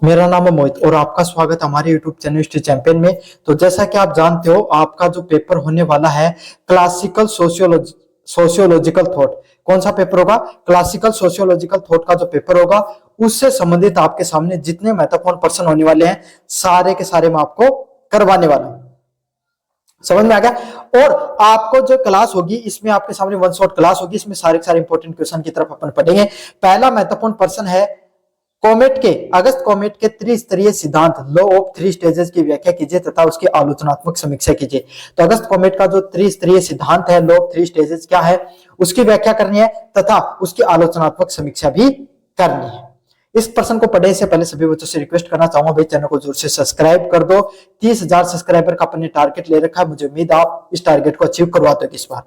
मेरा नाम है मोहित और आपका स्वागत है हमारे YouTube चैनल हिस्ट्री चैंपियन में। तो जैसा कि आप जानते हो, आपका जो पेपर होने वाला है क्लासिकल सोशियोलॉजिकल थॉट। कौन सा पेपर होगा? क्लासिकल सोशियोलॉजिकल थॉट का जो पेपर होगा उससे संबंधित आपके सामने जितने महत्वपूर्ण प्रश्न होने वाले हैं सारे के सारे मैं आपको करवाने वाला हूं। समझ में आ गया? और आपको जो क्लास होगी इसमें आपके सामने वन शॉट क्लास होगी, इसमें सारे के सारे इंपॉर्टेंट क्वेश्चन की तरफ अपन पढ़ेंगे। पहला महत्वपूर्ण प्रश्न है, अगस्त कॉमेट के त्रिस्तरीय सिद्धांत लॉ ऑफ थ्री स्टेजेस की व्याख्या कीजिए तथा उसकी आलोचनात्मक समीक्षा कीजिए। तो अगस्त कॉमेट का जो त्रिस्तरीय सिद्धांत है, लॉ ऑफ थ्री स्टेजेस क्या है, उसकी व्याख्या करनी है तथा उसकी आलोचनात्मक समीक्षा भी करनी है। इस प्रश्न को पढ़ने से पहले सभी बच्चों से रिक्वेस्ट करना चाहूंगा, भाई चैनल को जोर से सब्सक्राइब कर दो। 30,000 सब्सक्राइबर का अपने टारगेट ले रखा है, मुझे उम्मीद आप इस टारगेट को अचीव करवाते हो इस बार।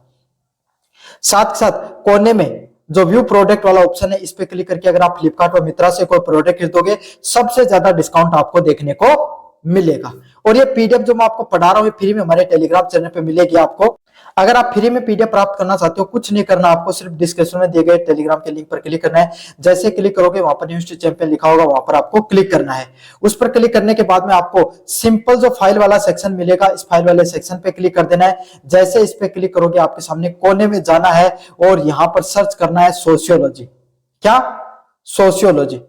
साथ साथ कोने में जो व्यू प्रोडक्ट वाला ऑप्शन है इस पे क्लिक करके अगर आप फ्लिपकार्ट और मित्रा से कोई प्रोडक्ट खरीदोगे सबसे ज्यादा डिस्काउंट आपको देखने को मिलेगा। और ये पीडीएफ जो मैं आपको पढ़ा रहा हूँ फ्री में हमारे टेलीग्राम चैनल पे मिलेगी आपको। अगर आप फ्री में पीडीएफ प्राप्त करना चाहते हो, कुछ नहीं करना, आपको सिर्फ डिस्क्रिप्शन में दिए गए टेलीग्राम के लिंक पर क्लिक करना है। जैसे क्लिक करोगे वहां पर न्यूज चैंपियन लिखा होगा, वहां पर आपको क्लिक करना है। उस पर क्लिक करने के बाद में आपको सिंपल जो फाइल वाला सेक्शन मिलेगा, इस फाइल वाले सेक्शन पे क्लिक कर देना है। जैसे इस पे क्लिक करोगे आपके सामने कोने में जाना है और यहां पर सर्च करना है सोशियोलॉजी। क्या? सोशियोलॉजी।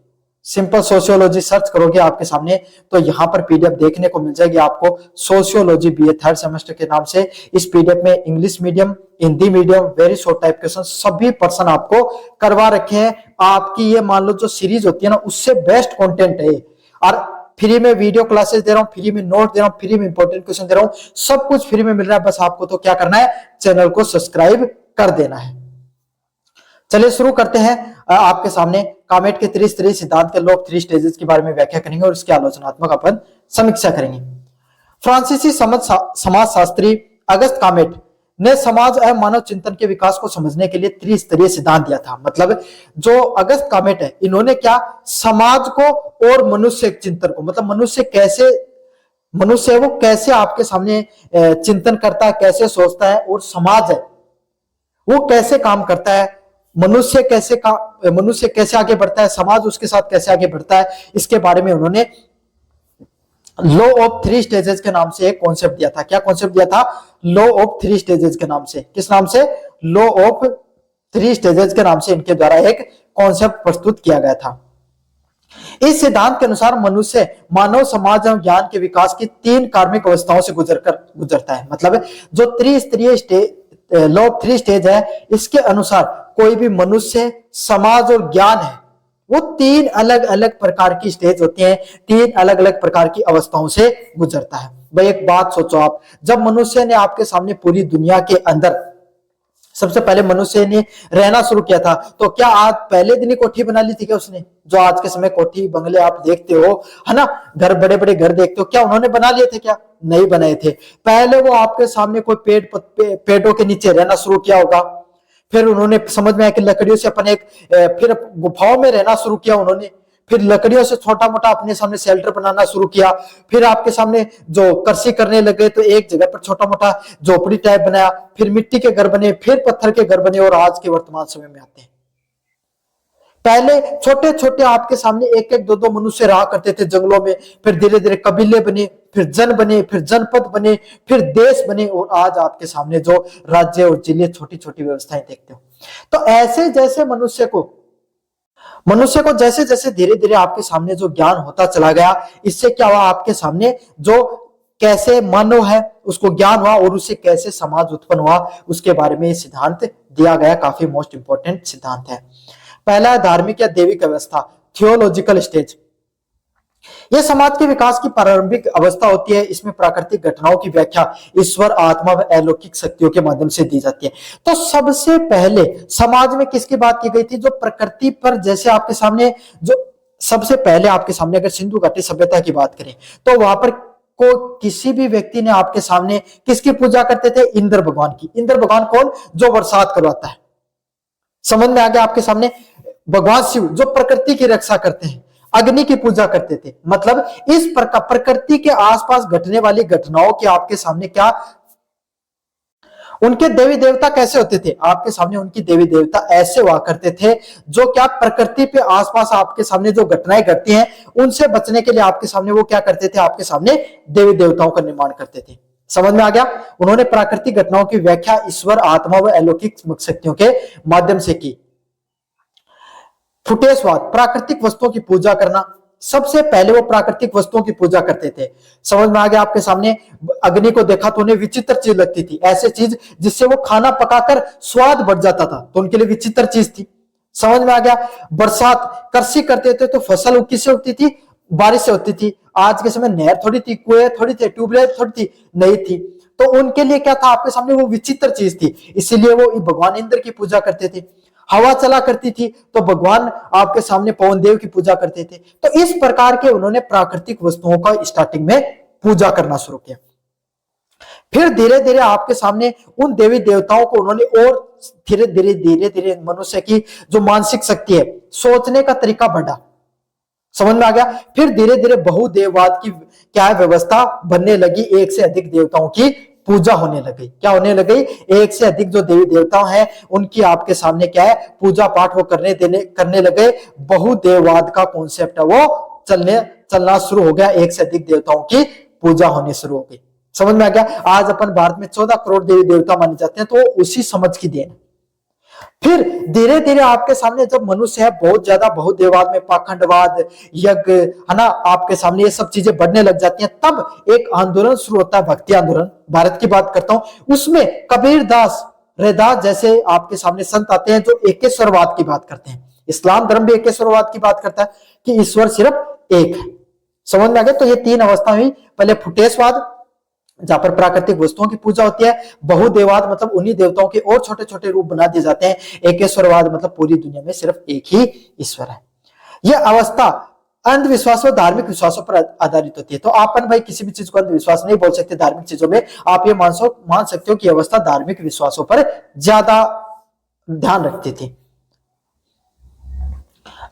सिंपल सोशियोलॉजी सर्च करोगे आपके सामने तो यहां पर पीडीएफ देखने को मिल जाएगी आपको, सोशियोलॉजी बीए थर्ड सेमेस्टर के नाम से। इस पीडीएफ में English medium, Hindi medium, very short type question सभी पर्सन आपको करवा रखे हैं। आपकी ये मान लो जो सीरीज होती है ना, उससे बेस्ट कंटेंट है। और फ्री में वीडियो क्लासेस दे रहा हूं, फ्री में नोट दे रहा हूं, फ्री में इंपॉर्टेंट क्वेश्चन दे रहा हूं, सब कुछ फ्री में मिल रहा है। बस आपको तो क्या करना है, चैनल को सब्सक्राइब कर देना है। चलिए शुरू करते हैं। आपके सामने कॉमेट के त्रिस्तरीय सिद्धांत के लॉ ऑफ थ्री स्टेजेस के बारे में व्याख्या करेंगे और इसकी आलोचनात्मक अपन समीक्षा करेंगे। फ्रांसीसी समाजशास्त्री अगस्त कॉमेट ने समाज एवं मानव चिंतन के विकास को समझने के लिए त्रिस्तरीय सिद्धांत दिया था। मतलब जो अगस्त कॉमेट है, इन्होंने क्या, समाज को और मनुष्य चिंतन को, मतलब मनुष्य है वो कैसे आपके सामने चिंतन करता है, कैसे सोचता है, और समाज है वो कैसे काम करता है, मनुष्य कैसे आगे बढ़ता है, समाज उसके साथ कैसे आगे बढ़ता है, इसके बारे में उन्होंने लॉ ऑफ थ्री स्टेजेस के नाम से एक कॉन्सेप्ट दिया था। क्या कॉन्सेप्ट दिया था? लॉ ऑफ थ्री स्टेजेस के नाम से। किस नाम से? लॉ ऑफ थ्री स्टेजेस के नाम से इनके द्वारा एक कॉन्सेप्ट प्रस्तुत किया गया था। इस सिद्धांत के अनुसार मनुष्य मानव समाज एवं ज्ञान के विकास की तीन कार्मिक अवस्थाओं से गुजरता है। मतलब जो त्रिस्तरीय लॉ ऑफ थ्री स्टेज है, इसके अनुसार कोई भी मनुष्य, समाज और ज्ञान है वो तीन अलग अलग प्रकार की स्टेज होती हैं, तीन अलग अलग प्रकार की अवस्थाओं से गुजरता है। भाई एक बात सोचो आप, जब मनुष्य ने आपके सामने पूरी दुनिया के अंदर सबसे पहले मनुष्य ने रहना शुरू किया था, तो क्या आज पहले दिन ही कोठी बना ली थी क्या उसने? जो आज के समय कोठी बंगले आप देखते हो, है ना, घर, बड़े बड़े घर देखते हो, क्या उन्होंने बना लिए थे? क्या नहीं बनाए थे। पहले वो आपके सामने कोई पेड़ों के नीचे रहना शुरू किया होगा, फिर उन्होंने समझ में आया कि लकड़ियों से अपन फिर गुफाओं में रहना शुरू किया उन्होंने, फिर लकड़ियों से छोटा मोटा अपने सामने शेल्टर बनाना शुरू किया, फिर आपके सामने जो कृषि करने लगे तो एक जगह पर छोटा मोटा झोपड़ी टाइप बनाया, फिर मिट्टी के घर बने, फिर पत्थर के घर बने, और आज के वर्तमान समय में आते हैं। पहले छोटे छोटे आपके सामने एक एक दो दो मनुष्य रहा करते थे जंगलों में, फिर धीरे धीरे कबीले बने, फिर जन बने, फिर जनपद बने, फिर देश बने, और आज आपके सामने जो राज्य और जिले, छोटी छोटी व्यवस्थाएं देखते हो। तो ऐसे जैसे मनुष्य को जैसे जैसे धीरे धीरे आपके सामने जो ज्ञान होता चला गया, इससे क्या हुआ, आपके सामने जो कैसे मानव है उसको ज्ञान हुआ और उससे कैसे समाज उत्पन्न हुआ, उसके बारे में सिद्धांत दिया गया। काफी मोस्ट इंपोर्टेंट सिद्धांत है। पहला है धार्मिक या दैविक अवस्था, थियोलॉजिकल स्टेज। यह समाज के विकास की प्रारंभिक अवस्था होती है। इसमें प्राकृतिक घटनाओं की व्याख्या ईश्वर, आत्मा व अलौकिक शक्तियों के माध्यम से दी जाती है। तो सबसे पहले समाज में किसकी बात की गई थी? जो प्रकृति पर, जैसे आपके सामने जो सबसे पहले आपके सामने अगर सिंधु घाटी सभ्यता की बात करें तो वहां पर को किसी भी व्यक्ति ने आपके सामने किसकी पूजा करते थे? इंद्र भगवान की। इंद्र भगवान कौन? जो बरसात करवाता है। समझ में आ गया आपके सामने? भगवान शिव जो प्रकृति की रक्षा करते हैं, अग्नि की पूजा करते थे। मतलब इस प्रकृति के आसपास घटने वाली घटनाओं के आपके सामने क्या उनके देवी देवता कैसे होते थे आपके सामने? उनकी देवी देवता ऐसे हुआ करते थे जो क्या प्रकृति पे आसपास आपके सामने जो घटनाएं घटती हैं उनसे बचने के लिए आपके सामने वो क्या करते थे? आपके सामने देवी देवताओं का निर्माण करते थे। समझ में आ गया? उन्होंने प्राकृतिक घटनाओं की व्याख्या ईश्वर, आत्मा व अलौकिक शक्तियों के माध्यम से की। फुटेशवाद, प्राकृतिक वस्तुओं की पूजा करना। सबसे पहले वो प्राकृतिक वस्तुओं की पूजा करते थे। समझ में आ गया आपके सामने? अग्नि को देखा तो उन्हें विचित्र चीज लगती थी, ऐसे चीज जिससे वो खाना पकाकर स्वाद बढ़ जाता था, तो उनके लिए विचित्र चीज थी। समझ में आ गया? बरसात, कृषि करते थे तो फसल किससे होती थी? बारिश से होती थी। आज के समय नहर थोड़ी थी, कुएं थोड़ी थे, ट्यूबवेल थोड़ी थी, नहीं थी। तो उनके लिए क्या था? आपके सामने वो विचित्र चीज थी, इसीलिए वो भगवान इंद्र की पूजा करते थे। हवा चला करती थी तो भगवान आपके सामने पवन देव की पूजा करते थे। तो इस प्रकार के उन्होंने प्राकृतिक वस्तुओं का स्टार्टिंग में पूजा करना शुरू किया। फिर धीरे धीरे आपके सामने उन देवी देवताओं को उन्होंने और धीरे धीरे मनुष्य की जो मानसिक शक्ति है, सोचने का तरीका बढ़ा। समझ में आ गया? फिर धीरे धीरे बहुदेववाद की क्या व्यवस्था बनने लगी, एक से अधिक देवताओं की पूजा होने लगी। क्या होने लगी? एक से अधिक जो देवी देवता हैं उनकी आपके सामने क्या है? पूजा पाठ वो करने लगे। बहुदेववाद का कॉन्सेप्ट है वो चलना शुरू हो गया, एक से अधिक देवताओं की पूजा होनी शुरू हो गई। समझ में आ गया? आज अपन भारत में 14 करोड़ देवी देवता माने जाते हैं, तो उसी समझ की देन। फिर धीरे धीरे आपके सामने जब मनुष्य है बहुत ज्यादा बहुदेववाद में, पाखंडवाद, यज्ञ, है ना, आपके सामने ये सब चीजें बढ़ने लग जाती हैं, तब एक आंदोलन शुरू होता है, भक्ति आंदोलन। भारत की बात करता हूं, उसमें कबीर दास, रैदास जैसे आपके सामने संत आते हैं जो एकेश्वरवाद की बात करते हैं। इस्लाम धर्म भी एकेश्वरवाद की बात करता है कि ईश्वर सिर्फ एक है। समझ में आ गया? तो ये तीन अवस्था हुई। पहले फुटेशवाद, जहां पर प्राकृतिक वस्तुओं की पूजा होती है। बहुदेववाद मतलब उन्हीं देवताओं के और छोटे छोटे रूप बना दिए जाते हैं। एकेश्वरवाद मतलब पूरी दुनिया में सिर्फ एक ही ईश्वर है। यह अवस्था अंधविश्वास और धार्मिक विश्वासों पर आधारित होती है। तो आपन भाई किसी भी चीज को अंधविश्वास नहीं बोल सकते धार्मिक चीजों में। आप ये मान सकते हो कि अवस्था धार्मिक विश्वासों पर ज्यादा ध्यान रखती थी।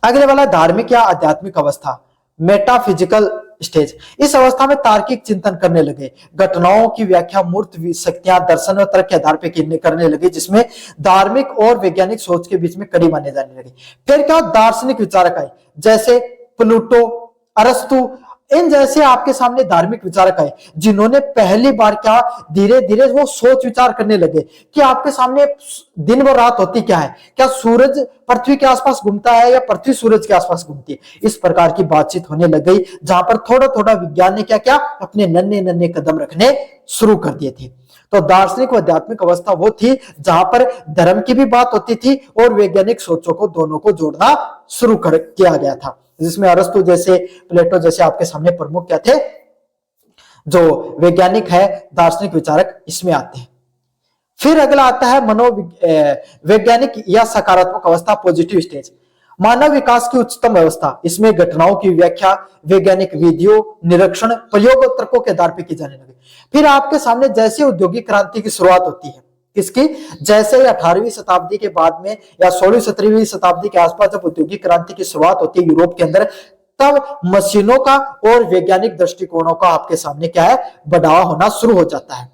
अगले वाला धार्मिक या आध्यात्मिक अवस्था, मेटाफिजिकल स्टेज। इस अवस्था में तार्किक चिंतन करने लगे, घटनाओं की व्याख्या मूर्त शक्तियां, दर्शन और तर्क के आधार पर करने लगे, जिसमें धार्मिक और वैज्ञानिक सोच के बीच में कड़ी माने जाने लगी। फिर क्या दार्शनिक विचारक आए, जैसे प्लूटो, अरस्तु, इन जैसे आपके सामने धार्मिक विचारक आए, जिन्होंने पहली बार क्या धीरे धीरे वो सोच विचार करने लगे कि आपके सामने दिन व रात होती क्या है, क्या सूरज पृथ्वी के आसपास घूमता है या पृथ्वी सूरज के आसपास घूमती है। इस प्रकार की बातचीत होने लग गई, जहां पर थोड़ा थोड़ा विज्ञान ने क्या क्या अपने नन्हे नन्हे कदम रखने शुरू कर दिए थे। तो दार्शनिक व आध्यात्मिक अवस्था वो थी जहां पर धर्म की भी बात होती थी और वैज्ञानिक सोचों को दोनों को जोड़ना शुरू किया गया था, जिसमें अरस्तु जैसे, प्लेटो जैसे आपके सामने प्रमुख क्या थे, जो वैज्ञानिक है, दार्शनिक विचारक इसमें आते हैं। फिर अगला आता है मनोवैज्ञानिक या सकारात्मक अवस्था, पॉजिटिव स्टेज। मानव विकास की उच्चतम अवस्था, इसमें घटनाओं की व्याख्या वैज्ञानिक विधियों, निरीक्षण, प्रयोग और तर्कों के आधार पर की जाने लगी। फिर आपके सामने जैसे औद्योगिक क्रांति की शुरुआत होती है, किसकी? जैसे 18वीं शताब्दी के बाद में या 16वीं-17वीं शताब्दी के आसपास जब औद्योगिक क्रांति की शुरुआत होती है यूरोप के अंदर, तब मशीनों का और वैज्ञानिक दृष्टिकोणों का आपके सामने क्या है? बढ़ावा होना शुरू हो जाता है।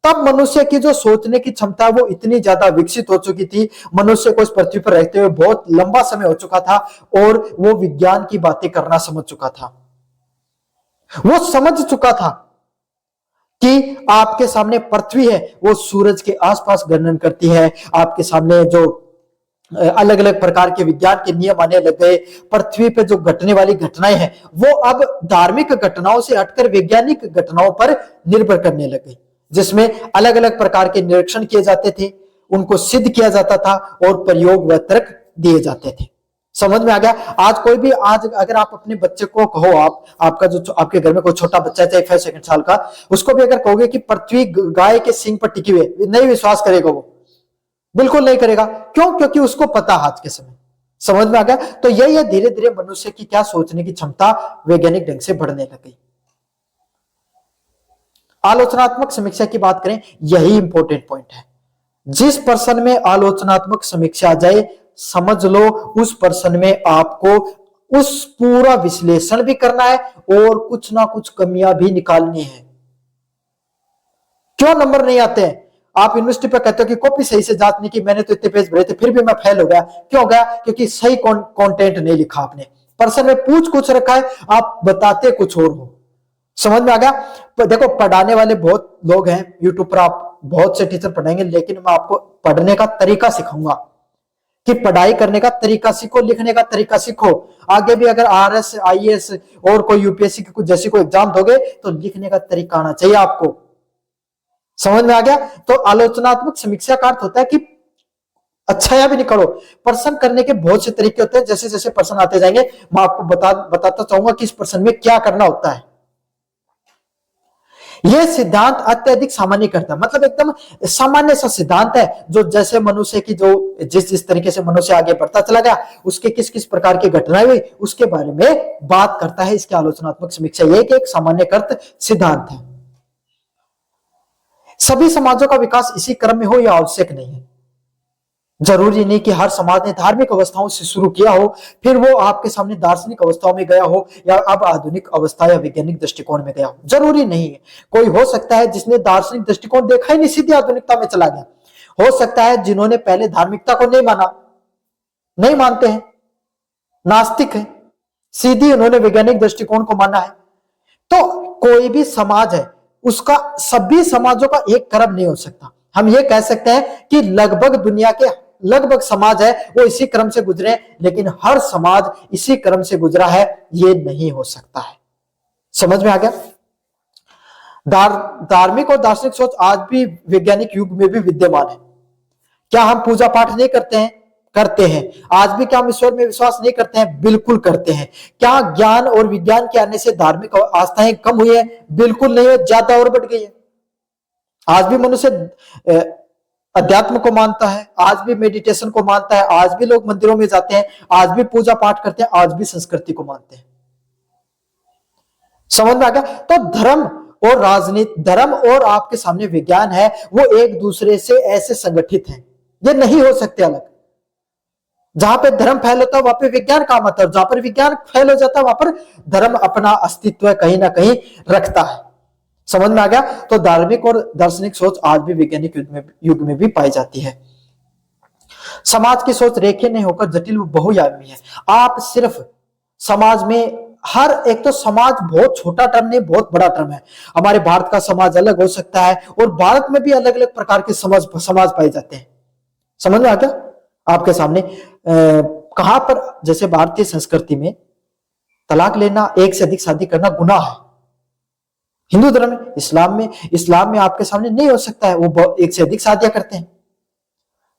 तब मनुष्य की जो सोचने की क्षमता वो इतनी ज्यादा विकसित हो चुकी थी, मनुष्य को इस पृथ्वी पर रहते हुए बहुत लंबा समय हो चुका था और वो विज्ञान की बातें करना समझ चुका था। वो समझ चुका था कि आपके सामने पृथ्वी है वो सूरज के आसपास घूर्णन करती है। आपके सामने जो अलग अलग प्रकार के विज्ञान के नियम आने लग गए। पृथ्वी पे जो घटने वाली घटनाएं हैं वो अब धार्मिक घटनाओं से हटकर वैज्ञानिक घटनाओं पर निर्भर करने लग गई, जिसमें अलग अलग प्रकार के निरीक्षण किए जाते थे, उनको सिद्ध किया जाता था और प्रयोग व तर्क दिए जाते थे। समझ में आ गया? आज अगर आप अपने बच्चे को कहो, आपका जो आपके घर में कोई छोटा बच्चा है चाहे 5 सेकंड साल का, उसको भी अगर कहोगे कि पृथ्वी गाय के सींग पर टिकी हुई है, नहीं विश्वास करेगा, वो बिल्कुल नहीं करेगा। क्यों? क्योंकि उसको पता आज के समय। समझ में आ गया? तो यही धीरे धीरे मनुष्य की क्या सोचने की क्षमता वैज्ञानिक ढंग से बढ़ने लग गई। आलोचनात्मक समीक्षा की बात करें, यही इंपॉर्टेंट पॉइंट है। जिस पर्सन में आलोचनात्मक समीक्षा आ जाए, समझ लो उस पर्सन में आपको उस पूरा विश्लेषण भी करना है और कुछ ना कुछ कमियां भी निकालनी है। क्यों नंबर नहीं आते हैं? आप यूनिवर्सिटी पे कहते हो कि कॉपी सही से जांच नहीं की, मैंने तो इतने पेज भरे थे फिर भी मैं फेल हो गया। क्यों हो गया? क्योंकि सही कंटेंट नहीं लिखा आपने। प्रश्न में पूछ कुछ रखा है, आप बताते कुछ और हो। समझ में आ गया? देखो, पढ़ाने वाले बहुत लोग हैं यूट्यूब पर, आप बहुत से टीचर पढ़ाएंगे, लेकिन मैं आपको पढ़ने का तरीका सिखाऊंगा कि पढ़ाई करने का तरीका सीखो, लिखने का तरीका सीखो। आगे भी अगर आरएस, आईएएस और कोई यूपीएससी की कुछ जैसी कोई एग्जाम दोगे तो लिखने का तरीका आना चाहिए आपको। समझ में आ गया? तो आलोचनात्मक समीक्षा का अर्थ होता है कि अच्छा या भी नहीं करो। प्रश्न करने के बहुत से तरीके होते हैं, जैसे जैसे प्रश्न आते जाएंगे मैं आपको बताता चाहूंगा कि इस प्रश्न में क्या करना होता है। यह सिद्धांत अत्यधिक सामान्य करता है, मतलब एकदम सामान्य सा सिद्धांत है, जो जैसे मनुष्य की जो जिस तरीके से मनुष्य आगे बढ़ता चला गया, उसके किस किस प्रकार की घटनाएं हुई उसके बारे में बात करता है। इसकी आलोचनात्मक समीक्षा एक सामान्यकृत सिद्धांत है। सभी समाजों का विकास इसी क्रम में हो यह आवश्यक नहीं है। जरूरी नहीं कि हर समाज ने धार्मिक अवस्थाओं से शुरू किया हो फिर वो आपके सामने दार्शनिक अवस्थाओं में गया हो या अब आधुनिक अवस्था या वैज्ञानिक दृष्टिकोण में गया हो। जरूरी नहीं है। कोई हो सकता है जिसने दार्शनिक दृष्टिकोण देखा ही नहीं, सीधी आधुनिकता में चला गया। हो सकता है जिन्होंने पहले धार्मिकता को नहीं माना, नहीं मानते हैं, नास्तिक है, सीधी उन्होंने वैज्ञानिक दृष्टिकोण को माना है। तो कोई भी समाज है, उसका सभी समाजों का एक क्रम नहीं हो सकता। हम ये कह सकते हैं कि लगभग दुनिया के लगभग समाज है वो इसी क्रम से गुजरे, लेकिन हर समाज इसी क्रम से गुजरा है ये नहीं हो सकता है। समझ में आ गया? धार्मिक और दार्शनिक सोच आज भी वैज्ञानिक युग में भी विद्यमान है। क्या हम पूजा पाठ नहीं करते हैं? करते हैं। आज भी क्या हम ईश्वर में विश्वास नहीं करते हैं? बिल्कुल करते हैं। क्या ज्ञान और विज्ञान के आने से धार्मिक आस्थाएं कम हुई है? बिल्कुल नहीं है, ज्यादा और बढ़ गई है। आज भी मनुष्य अध्यात्म को मानता है, आज भी मेडिटेशन को मानता है, आज भी लोग मंदिरों में जाते हैं, आज भी पूजा पाठ करते हैं, आज भी संस्कृति को मानते हैं। समझ में आ गया? तो धर्म और राजनीति, धर्म और आपके सामने विज्ञान है, वो एक दूसरे से ऐसे संगठित हैं, ये नहीं हो सकते अलग। जहां पे धर्म फैल होता है वहां पे विज्ञान काम आता है, और जहां पर विज्ञान फैल हो जाता है वहां पर धर्म अपना अस्तित्व कहीं ना कहीं रखता है। समझ में आ गया? तो धार्मिक और दार्शनिक सोच आज भी वैज्ञानिक युग में भी पाई जाती है। समाज की सोच रेखीय नहीं होकर जटिल व बहुआयामी है। आप सिर्फ समाज में हर एक, तो समाज बहुत छोटा टर्म नहीं, बहुत बड़ा टर्म है। हमारे भारत का समाज अलग हो सकता है और भारत में भी अलग अलग प्रकार के समाज पाए जाते हैं। समझ में आ गया? आपके सामने कहां पर, जैसे भारतीय संस्कृति में तलाक लेना, एक से अधिक शादी करना गुनाह है। हिंदू धर्म में, इस्लाम में आपके सामने नहीं हो सकता है, वो एक से अधिक शादियां करते हैं।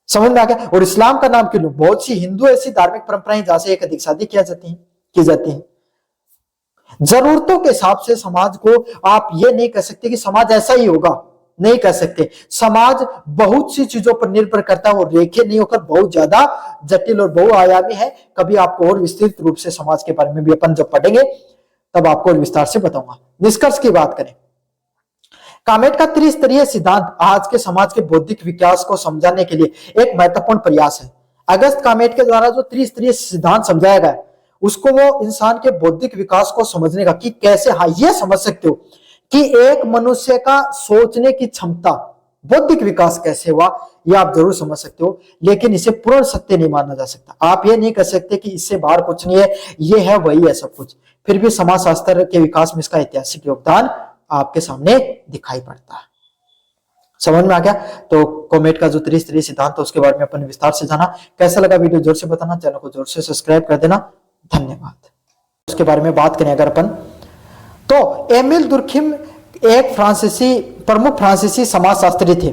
समझ में आ गया? और इस्लाम का नाम क्यों लूं? बहुत सी हिंदू ऐसी धार्मिक परंपराएं जहां से एक अधिक शादी की जाती है। जरूरतों के हिसाब से समाज को आप ये नहीं कह सकते कि समाज ऐसा ही होगा, नहीं कह सकते। समाज बहुत सी चीजों पर निर्भर करता है, वो रेखीय नहीं होकर बहुत ज्यादा जटिल और बहुआयामी है। कभी आपको और विस्तृत रूप से समाज के बारे में भी अपन जब पढ़ेंगे तब आपको और विस्तार से बताऊंगा। निष्कर्ष की बात करें, कामेट का त्रिस्तरीय सिद्धांत आज के समाज के बौद्धिक विकास को समझाने के लिए एक महत्वपूर्ण प्रयास है। अगस्त कामेट के द्वारा जो त्रिस्तरीय सिद्धांत समझाया गया उसको वो इंसान के बौद्धिक विकास को समझने का, कि कैसे, हाँ ये समझ सकते हो कि एक मनुष्य का सोचने की क्षमता, बौद्धिक विकास कैसे हुआ, यह आप जरूर समझ सकते हो, लेकिन इसे पूर्ण सत्य नहीं माना जा सकता। आप ये नहीं कह सकते कि इससे बाहर कुछ नहीं है, ये है वही है सब कुछ। फिर भी समाजशास्त्र के विकास में इसका ऐतिहासिक योगदान आपके सामने दिखाई पड़ता है। समझ में आ गया? तो कामेट का जो त्रिस्तरीय सिद्धांत है उसके बारे में अपन विस्तार से जाना। कैसा लगा वीडियो जोर से बताना, चैनल को जोर से सब्सक्राइब कर देना। धन्यवाद। उसके बारे में बात करें अगर अपन, तो एमिल दुर्खिम एक प्रमुख फ्रांसीसी समाजशास्त्री थे।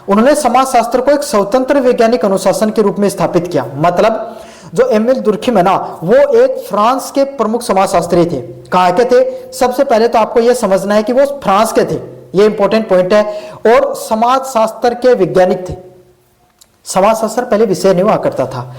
उन्होंने समाजशास्त्र को एक स्वतंत्र वैज्ञानिक अनुशासन के रूप में स्थापित किया। मतलब जो एमिल दुर्खिम है ना, वो एक फ्रांस के प्रमुख समाजशास्त्री थे। कहाँ के थे? सबसे पहले तो आपको यह समझना है कि वो फ्रांस के थे, ये इंपॉर्टेंट पॉइंट है। और समाजशास्त्र के वैज्ञानिक थे। समाजशास्त्र पहले विषय नहीं हुआ करता था।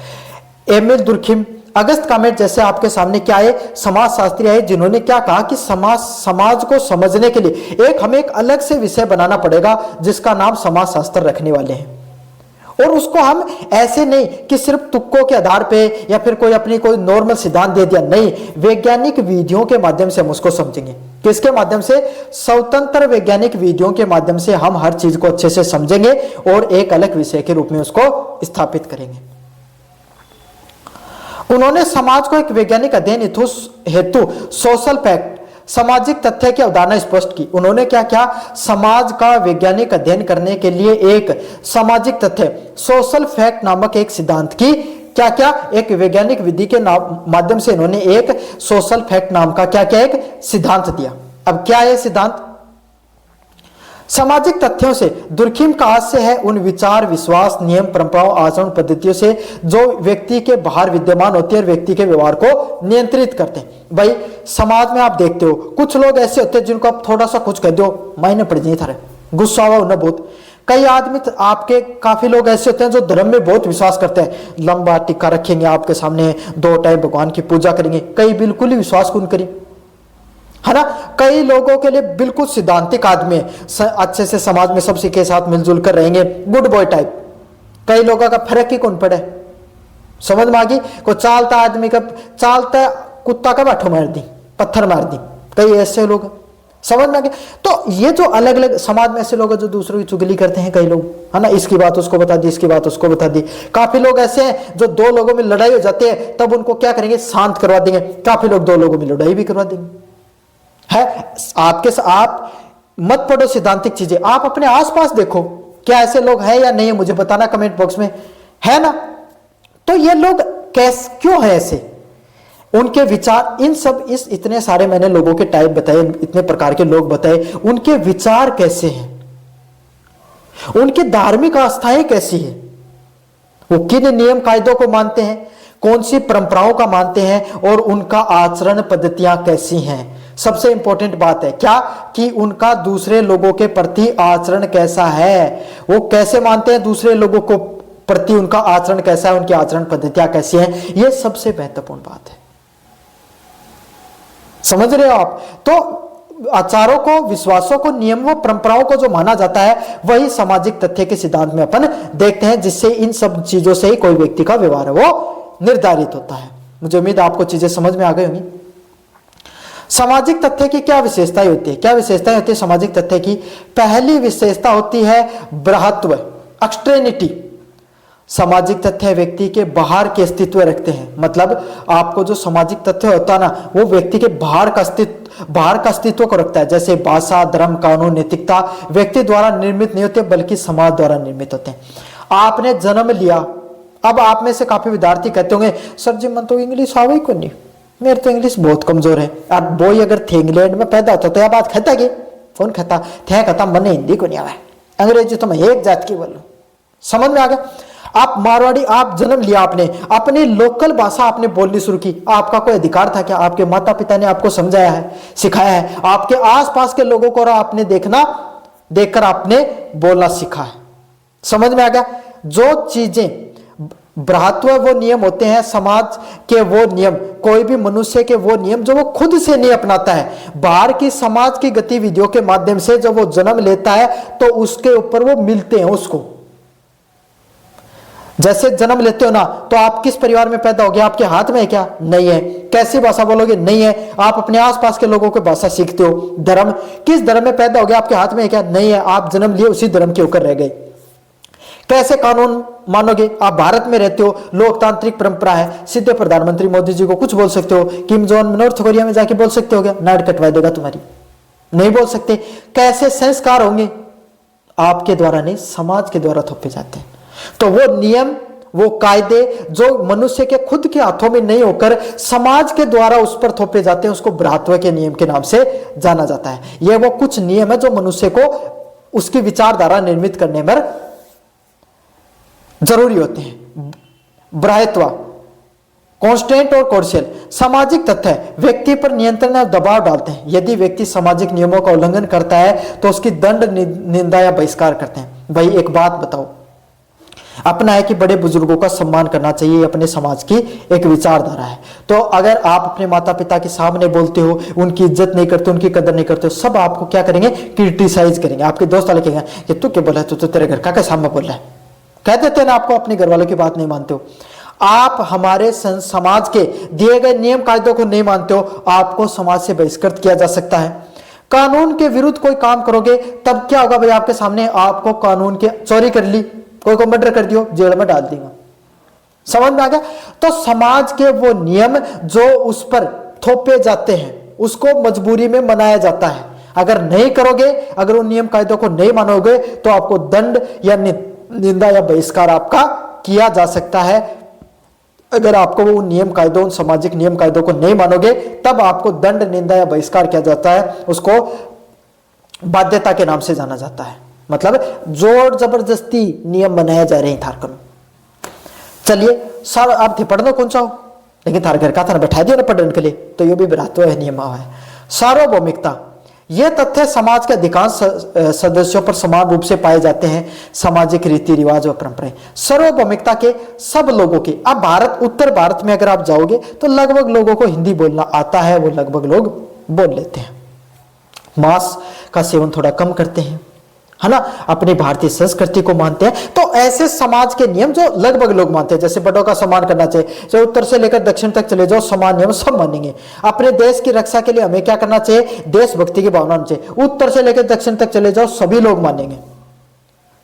एमिल दुर्खिम, अगस्त कामेट जैसे आपके सामने क्या है, समाजशास्त्री आए जिन्होंने क्या कहा कि समाज को समझने के लिए हमें एक अलग से विषय बनाना पड़ेगा जिसका नाम समाजशास्त्र रखने वाले हैं। और उसको हम ऐसे नहीं कि सिर्फ तुक्कों के आधार पे या फिर कोई अपनी कोई नॉर्मल सिद्धांत दे दिया, नहीं, वैज्ञानिक विधियों के माध्यम से हम उसको समझेंगे। किसके माध्यम से? स्वतंत्र वैज्ञानिक विधियों के माध्यम से हम हर चीज को अच्छे से समझेंगे और एक अलग विषय के रूप में उसको स्थापित करेंगे। उन्होंने समाज को एक वैज्ञानिक अध्ययन हेतु सोशल फैक्ट, सामाजिक तथ्य की अवधारणा स्पष्ट की। उन्होंने क्या किया? समाज का वैज्ञानिक अध्ययन करने के लिए एक सामाजिक तथ्य, सोशल फैक्ट नामक एक सिद्धांत की क्या क्या एक वैज्ञानिक विधि के माध्यम से इन्होंने एक सोशल फैक्ट नाम का क्या क्या एक सिद्धांत दिया। अब क्या है सिद्धांत? सामाजिक तथ्यों से दुर्खिम का हास्य है उन विचार, विश्वास, नियम, परंपराओं, आचरण पद्धतियों से जो व्यक्ति के बाहर विद्यमान होते हैं और व्यक्ति के व्यवहार को नियंत्रित करते हैं। भाई समाज में आप देखते हो कुछ लोग ऐसे होते हैं जिनको आप थोड़ा सा कुछ कह दो मायने पड़ जाए, थारे गुस्सा हुआ उन्हें बहुत। कई आदमी आपके काफी लोग ऐसे होते हैं जो धर्म में बहुत विश्वास करते हैं, लंबा टिक्का रखेंगे आपके सामने, 2 टाइम भगवान की पूजा करेंगे। कई बिल्कुल ही विश्वास को करें, है ना। कई लोगों के लिए बिल्कुल सिद्धांतिक आदमी है, अच्छे से समाज में सबसे के साथ मिलजुल कर रहेंगे, गुड बॉय टाइप। कई लोगों का फर्क ही कौन पड़े, समझ में आ गई? को चालता आदमी का चालता कुत्ता का बैठो मार दी, पत्थर मार दी, कई ऐसे लोग समझ में आ गए। तो ये जो अलग अलग समाज में ऐसे लोग हैं जो दूसरों की चुगली करते हैं, कई लोग, है ना, इसकी बात उसको बता दी, इसकी बात उसको बता दी। काफी लोग ऐसे हैं जो 2 लोगों में लड़ाई हो जाती है तब उनको क्या करेंगे? शांत करवा देंगे। काफी लोग 2 लोगों में लड़ाई भी करवा देंगे। है आप मत पढ़ो सिद्धांतिक चीजें, आप अपने आसपास देखो क्या ऐसे लोग हैं या नहीं है, मुझे बताना कमेंट बॉक्स में, है ना। तो ये लोग कैसे क्यों है ऐसे, उनके विचार, इन सब इस इतने सारे मैंने लोगों के टाइप बताए, इतने प्रकार के लोग बताए, उनके विचार कैसे हैं, उनकी धार्मिक आस्थाएं कैसी है, वो किन नियम कायदों को मानते हैं, कौन सी परंपराओं का मानते हैं और उनका आचरण पद्धतियां कैसी हैं। सबसे इंपॉर्टेंट बात है क्या कि उनका दूसरे लोगों के प्रति आचरण कैसा है, वो कैसे मानते हैं दूसरे लोगों को प्रति, उनका आचरण कैसा है, उनकी आचरण पद्धतियां कैसी हैं, यह सबसे महत्वपूर्ण बात है। समझ रहे हो आप? तो आचारों को, विश्वासों को, नियमों, परंपराओं को जो माना जाता है वही सामाजिक तथ्य के सिद्धांत में अपन देखते हैं, जिससे इन सब चीजों से ही कोई व्यक्ति का व्यवहार है वो निर्धारित होता है। मुझे उम्मीद है आपको चीजें समझ में आ गई होंगी। सामाजिक तथ्य की क्या विशेषताएं होती है? क्या विशेषताएं होती है सामाजिक तथ्य की? पहली विशेषता होती है बृहत्व, एक्सट्रेनिटी। सामाजिक तथ्य व्यक्ति के बाहर के अस्तित्व रखते हैं, मतलब आपको जो सामाजिक तथ्य होता है ना, वो व्यक्ति के बाहर का अस्तित्व को रखता है। जैसे भाषा, धर्म, कानून, नैतिकता व्यक्ति द्वारा निर्मित नहीं होते बल्कि समाज द्वारा निर्मित होते हैं। आपने जन्म लिया, अब आप में से काफी विद्यार्थी कहते होंगे सर जी मन तो इंग्लिश आवे को नहीं, मेरे तो इंग्लिश बहुत कमजोर है। अब बोई अगर थे इंग्लैंड में पैदा होता तो यह बात खाता कि कौन खाता थे, कहता मन हिंदी को नहीं आवे, अंग्रेजी तो मैं एक जात की बोलूं। समझ में आ गया? आप मारवाड़ी, आप जन्म लिया, आपने अपनी लोकल भाषा आपने बोलनी शुरू की, आपका कोई अधिकार था क्या? आपके माता पिता ने आपको समझाया है, सिखाया है, आपके आसपास के लोगों को आपने देखकर आपने बोलना सीखा है। समझ में आ गया? जो चीजें भ्रातृ वो नियम होते हैं, समाज के वो नियम, कोई भी मनुष्य के वो नियम जो वो खुद से नहीं अपनाता है, बाहर की समाज की गतिविधियों के माध्यम से जब वो जन्म लेता है तो उसके ऊपर वो मिलते हैं उसको। जैसे जन्म लेते हो ना, तो आप किस परिवार में पैदा हो गए, आपके हाथ में है क्या? नहीं है। कैसी भाषा बोलोगे? नहीं है। आप अपने आसपास के लोगों की भाषा सीखते हो। धर्म, किस धर्म में पैदा हो गया, आपके हाथ में है क्या? नहीं है। आप जन्म लिए उसी धर्म के होकर रह गए। कैसे कानून मानोगे? आप भारत में रहते हो, लोकतांत्रिक परंपरा है, सीधे प्रधानमंत्री मोदी जी को कुछ बोल सकते हो, किम जोंग नॉर्थ कोरिया में जाके बोल सकते हो क्या? नाड़ कटवा देगा तुम्हारी, नहीं बोल सकते। कैसे संस्कार होंगे? आपके द्वारा नहीं, समाज के द्वारा थोपे जाते हैं। तो वो नियम, वो कायदे जो मनुष्य के खुद के हाथों में नहीं होकर समाज के द्वारा उस पर थोपे जाते हैं, उसको भ्रातृत्व के नियम के नाम से जाना जाता है। ये वो कुछ नियम है जो मनुष्य को उसकी विचारधारा निर्मित करने में जरूरी होते हैं। भ्रातृत्व, कांस्टेंट और कोर्शियल, सामाजिक तथ्य व्यक्ति पर नियंत्रण और दबाव डालते हैं। यदि व्यक्ति सामाजिक नियमों का उल्लंघन करता है तो उसकी दंड, निंदा या बहिष्कार करते हैं। भाई एक बात बताओ, अपना है कि बड़े बुजुर्गों का सम्मान करना चाहिए, अपने समाज की एक विचारधारा है। तो अगर आप अपने माता पिता के सामने बोलते हो, उनकी इज्जत नहीं करते, उनकी कदर नहीं करते हो, सब आपको क्या करेंगे? क्रिटिसाइज करेंगे। आपके दोस्त वाले कहेंगे कि तू क्या बोला, तू तो तेरे घर का सामने बोल रहा है, कह देते हैं ना, आपको अपने घर वालों की बात नहीं मानते हो, आप हमारे समाज के दिए गए नियम कायदों को नहीं मानते हो, आपको समाज से बहिष्कृत किया जा सकता है। कानून के विरुद्ध कोई काम करोगे तब क्या होगा भाई, आपके सामने आपको कानून के चोरी कर ली, कोई को मर्डर कर दियो, जेल में डाल देगा। समझ में आ गया? तो समाज के वो नियम जो उस पर थोपे जाते हैं उसको मजबूरी में मनाया जाता है। अगर नहीं करोगे, अगर उन नियम कायदों को नहीं मानोगे तो आपको दंड या निंदा या बहिष्कार आपका किया जा सकता है। अगर आपको वो नियम कायदों, सामाजिक नियम कायदों को नहीं मानोगे तब आपको दंड, निंदा या बहिष्कार किया जाता है। उसको बाध्यता के नाम से जाना जाता है, मतलब जोर जबरदस्ती नियम बनाए जा रहे हैं थार करो। चलिए सर, आप थे पढ़ना कौन सा हो, लेकिन थार घर का था ना बैठा दिया ना पढ़ने के लिए, तो ये भी बरातो है नियम है। सार्वभौमिकता, यह तथ्य समाज के अधिकांश सदस्यों पर समान रूप से पाए जाते हैं। सामाजिक रीति रिवाज और परंपराएं सार्वभौमिकता के सब लोगों की। अब भारत, उत्तर भारत में अगर आप जाओगे तो लगभग लोगों को हिंदी बोलना आता है, वो लगभग लोग बोल लेते हैं। मांस का सेवन थोड़ा कम करते हैं, है ना, अपनी भारतीय संस्कृति को मानते हैं। तो ऐसे समाज के नियम जो लगभग लोग मानते हैं, जैसे बड़ों का सम्मान करना चाहिए, चाहे उत्तर से लेकर दक्षिण तक चले जाओ, समान नियम सब मानेंगे। अपने देश की रक्षा के लिए हमें क्या करना चाहिए, देशभक्ति की भावना होनी चाहिए। उत्तर से लेकर दक्षिण तक चले जाओ, सभी लोग मानेंगे।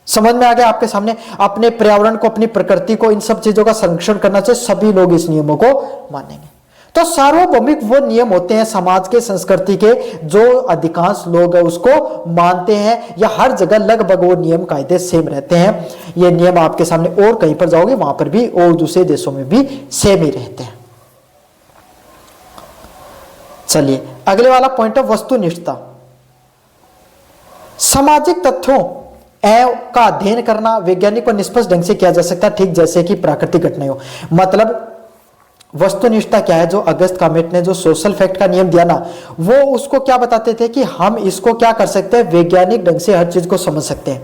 समझ में आ गया आपके सामने? अपने पर्यावरण को, अपनी प्रकृति को, इन सब चीजों का संरक्षण करना चाहिए, सभी लोग इस नियमों को मानेंगे। तो सार्वभौमिक वो नियम होते हैं समाज के, संस्कृति के, जो अधिकांश लोग उसको मानते हैं, या हर जगह लगभग वो नियम कायदे सेम रहते हैं। ये नियम आपके सामने और कहीं पर जाओगे वहां पर भी और दूसरे देशों में भी सेम ही रहते हैं। चलिए अगले वाला पॉइंट है वस्तुनिष्ठता। सामाजिक तथ्यों का अध्ययन करना वैज्ञानिक और निष्पक्ष ढंग से किया जा सकता है, ठीक जैसे कि प्राकृतिक घटनाएं हो। मतलब वस्तुनिष्ठता क्या है, जो अगस्त कमेटी ने जो सोशल फैक्ट का नियम दिया ना, वो उसको क्या बताते थे कि हम इसको क्या कर सकते हैं, वैज्ञानिक ढंग से हर चीज को समझ सकते हैं।